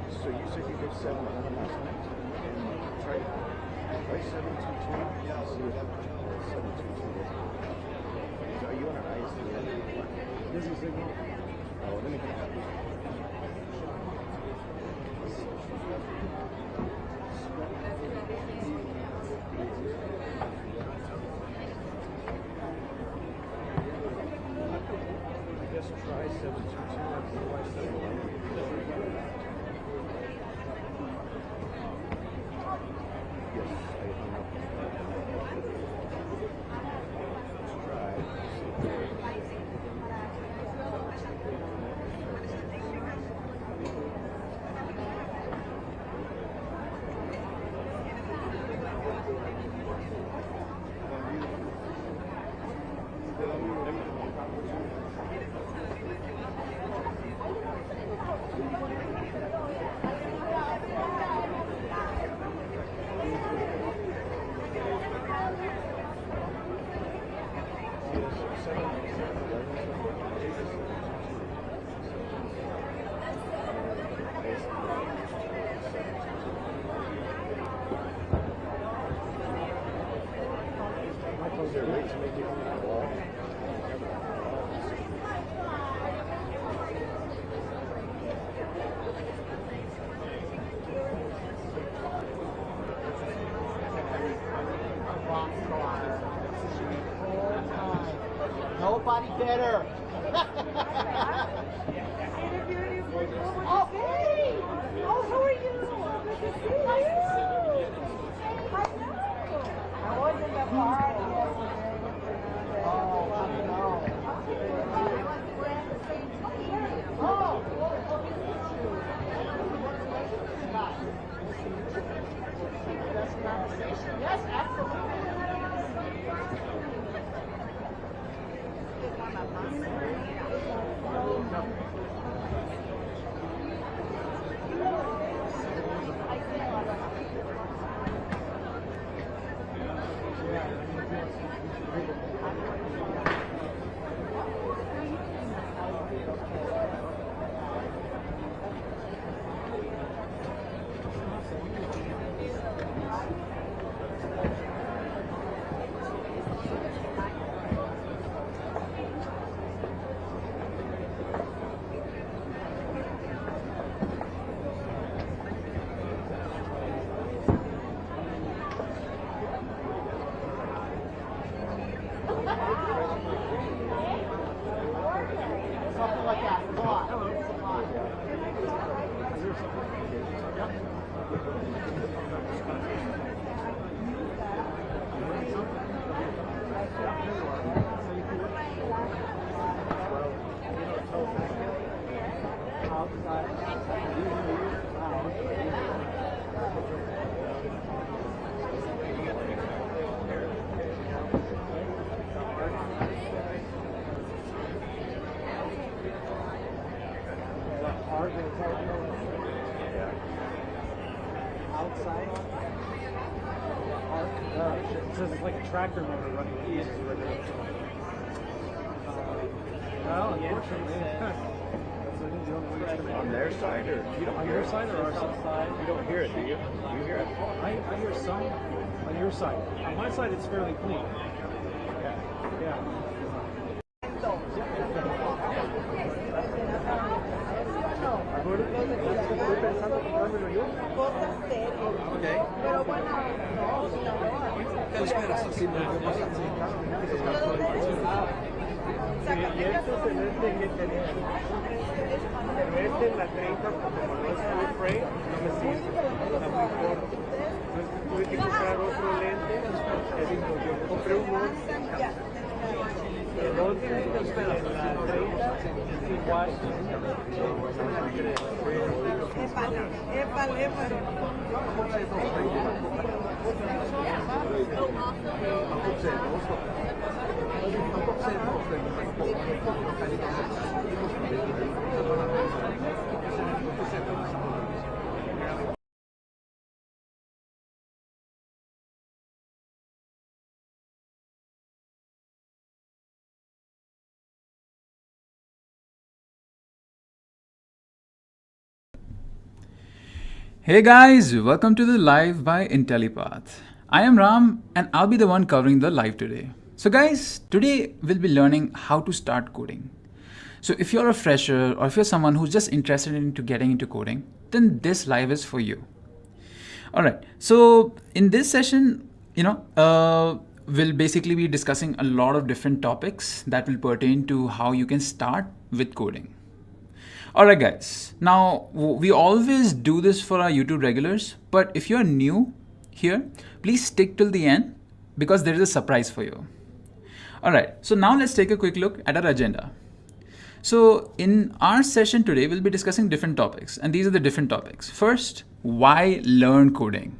So you said you did 7 last night? And try 722. See what happens. 722. So are you on an ISP? Busy signal. Oh, let me get that. I guess try 722. Yes, I Nobody better. Oh, hey! Oh, how are you? Good to see you. I know. I was in the party yesterday. Oh, I know. Oh, Yes, absolutely. Something like that. Come on. Come on. Outside. It says it's like a tractor motor running the east. Well, unfortunately, On their side, or you don't on hear your it? side or our side? You don't hear it, do you? You hear it? I hear some on your side. On my side, it's fairly clean. Yeah. Estoy pensando comprármelo yo. Okay. Pero bueno, no, Καλησπέρα σας. italiano. Pero este en la 30, como no es full frame, no me sirve. Está muy corto. Entonces tuve que comprar otro lente. Compré un 11. El 11 en la 30 es igual. Hey guys, welcome to the live by IntelliPath. I am Ram and I'll be the one covering the live today. So guys, today we'll be learning how to start coding. So if you're a fresher or if you're someone who's just interested into getting into coding, then this live is for you. Alright, so in this session, we'll basically be discussing a lot of different topics that will pertain to how you can start with coding. Alright guys, now we always do this for our YouTube regulars, but if you're new here, please stick till the end because there is a surprise for you. Alright, so now let's take a quick look at our agenda. So in our session today, we'll be discussing different topics, and these are the different topics. First, why learn coding?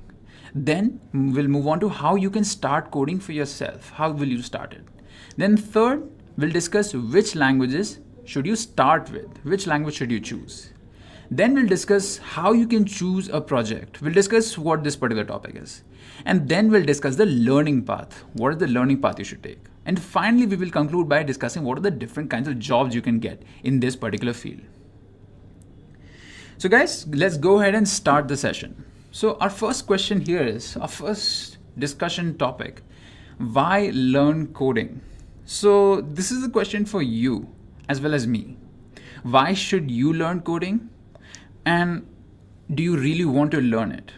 Then we'll move on to how you can start coding for yourself. How will you start it? Then third, we'll discuss which languages should you start with? Which language should you choose? Then we'll discuss how you can choose a project. We'll discuss what this particular topic is. And then we'll discuss the learning path. What is the learning path you should take? And finally, we will conclude by discussing what are the different kinds of jobs you can get in this particular field. So guys, let's go ahead and start the session. So our first question here is, our first discussion topic, why learn coding? So this is a question for you as well as me. Why should you learn coding? And do you really want to learn it?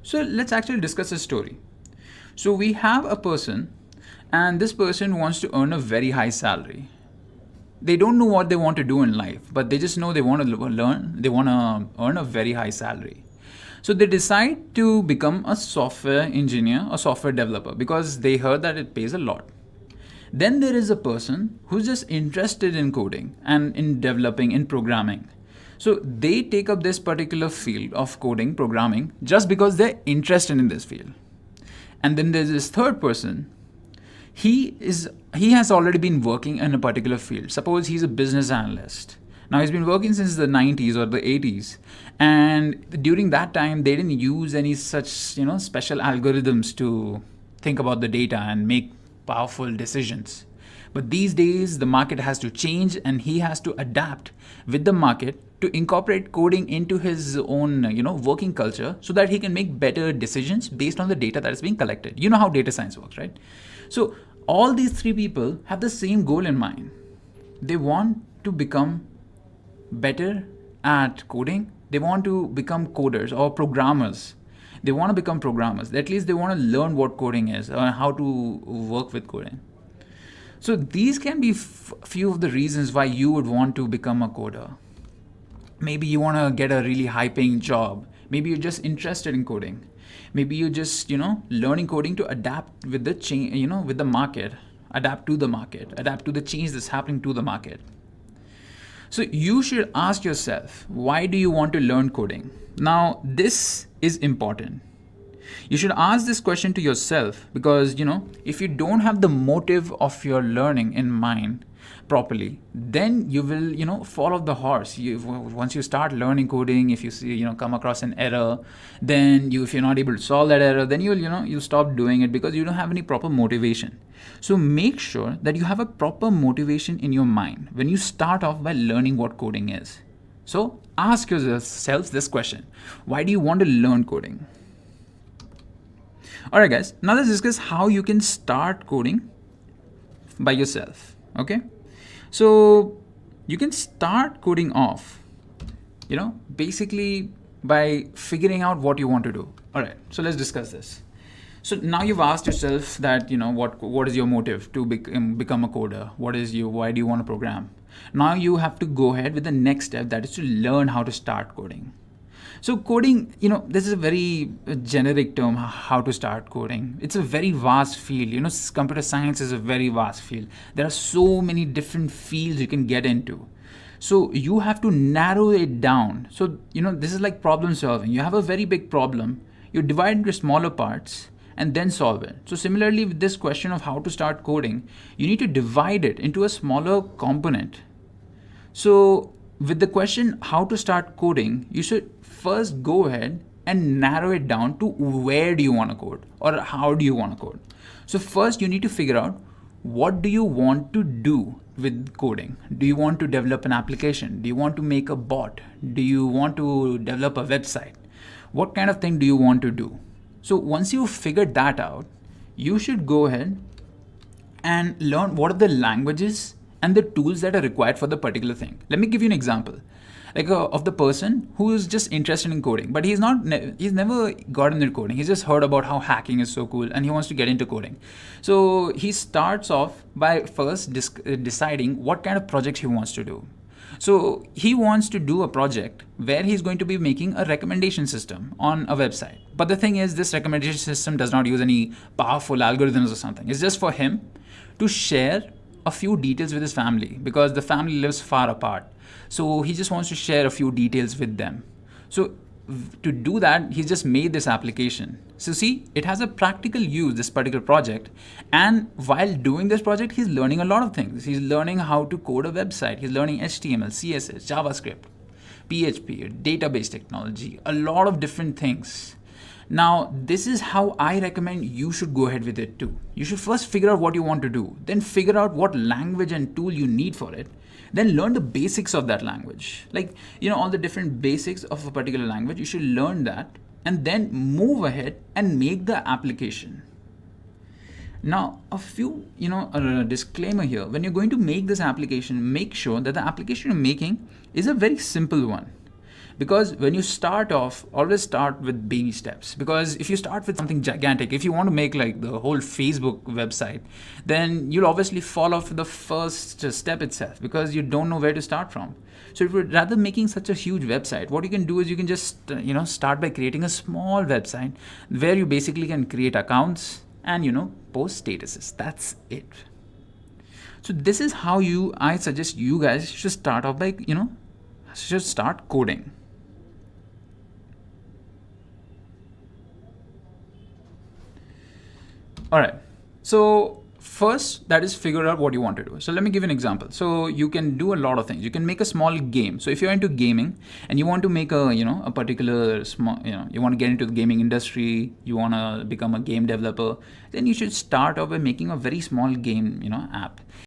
So let's actually discuss a story. So we have a person, and this person wants to earn a very high salary. They don't know what they want to do in life, but they just know they want to learn, they want to earn a very high salary. So they decide to become a software engineer or software developer because they heard that it pays a lot. Then there is a person who's just interested in coding and in developing, in programming. So they take up this particular field of coding, programming, just because they're interested in this field. And then there's this third person. He has already been working in a particular field. Suppose he's a business analyst. Now he's been working since the 90s or the 80s. And during that time, they didn't use any such, special algorithms to think about the data and make powerful decisions. But these days, the market has to change and he has to adapt with the market to incorporate coding into his own, working culture so that he can make better decisions based on the data that is being collected. You know how data science works, right? So all these three people have the same goal in mind. They want to become better at coding. They want to become coders or programmers. They want to become programmers. At least they want to learn what coding is or how to work with coding. So these can be few of the reasons why you would want to become a coder. Maybe you want to get a really high paying job. Maybe you're just interested in coding. Maybe you're just, learning coding to adapt with the change, with the market, adapt to the market, adapt to the change that's happening to the market. So you should ask yourself, why do you want to learn coding? Now, this is important. You should ask this question to yourself because, if you don't have the motive of your learning in mind properly, then you will, fall off the horse. Once you start learning coding, if you see, come across an error, then if you're not able to solve that error, then you'll stop doing it because you don't have any proper motivation. So make sure that you have a proper motivation in your mind when you start off by learning what coding is. So ask yourselves this question. Why do you want to learn coding? Alright guys, now let's discuss how you can start coding by yourself. Okay, so you can start coding off, basically by figuring out what you want to do. Alright, so let's discuss this. So now you've asked yourself that, what is your motive to become a coder? Why do you want to program? Now you have to go ahead with the next step, that is to learn how to start coding. So coding, this is a very generic term, how to start coding. It's a very vast field. Computer science is a very vast field. There are so many different fields you can get into. So you have to narrow it down. So, this is like problem solving. You have a very big problem. You divide it into smaller parts and then solve it. So similarly with this question of how to start coding, you need to divide it into a smaller component. So with the question how to start coding, you should first go ahead and narrow it down to where do you want to code or how do you want to code. So first you need to figure out what do you want to do with coding. Do you want to develop an application? Do you want to make a bot? Do you want to develop a website? What kind of thing do you want to do? So once you've figured that out, you should go ahead and learn what are the languages and the tools that are required for the particular thing. Let me give you an example, of the person who is just interested in coding, but he's never gotten into coding. He's just heard about how hacking is so cool and he wants to get into coding. So he starts off by first deciding what kind of projects he wants to do. So he wants to do a project where he's going to be making a recommendation system on a website. But the thing is, this recommendation system does not use any powerful algorithms or something. It's just for him to share a few details with his family because the family lives far apart. So he just wants to share a few details with them. So to do that, he's just made this application. So see, it has a practical use, this particular project. And while doing this project, he's learning a lot of things. He's learning how to code a website. He's learning HTML, CSS, JavaScript, PHP, database technology, a lot of different things. Now, this is how I recommend you should go ahead with it too. You should first figure out what you want to do, then figure out what language and tool you need for it, then learn the basics of that language. All the different basics of a particular language, you should learn that and then move ahead and make the application. Now, a disclaimer here. When you're going to make this application, make sure that the application you're making is a very simple one. Because when you start off, always start with baby steps. Because if you start with something gigantic, if you want to make the whole Facebook website, then you'll obviously fall off the first step itself because you don't know where to start from. So if you're rather making such a huge website, what you can do is you can just start by creating a small website where you basically can create accounts and post statuses. That's it. So this is how I suggest you guys should start off by should start coding. All right. So first, that is figure out what you want to do. So let me give you an example. So you can do a lot of things. You can make a small game. So if you're into gaming and you want to make a particular small, you want to get into the gaming industry, you want to become a game developer, then you should start off by making a very small game, app.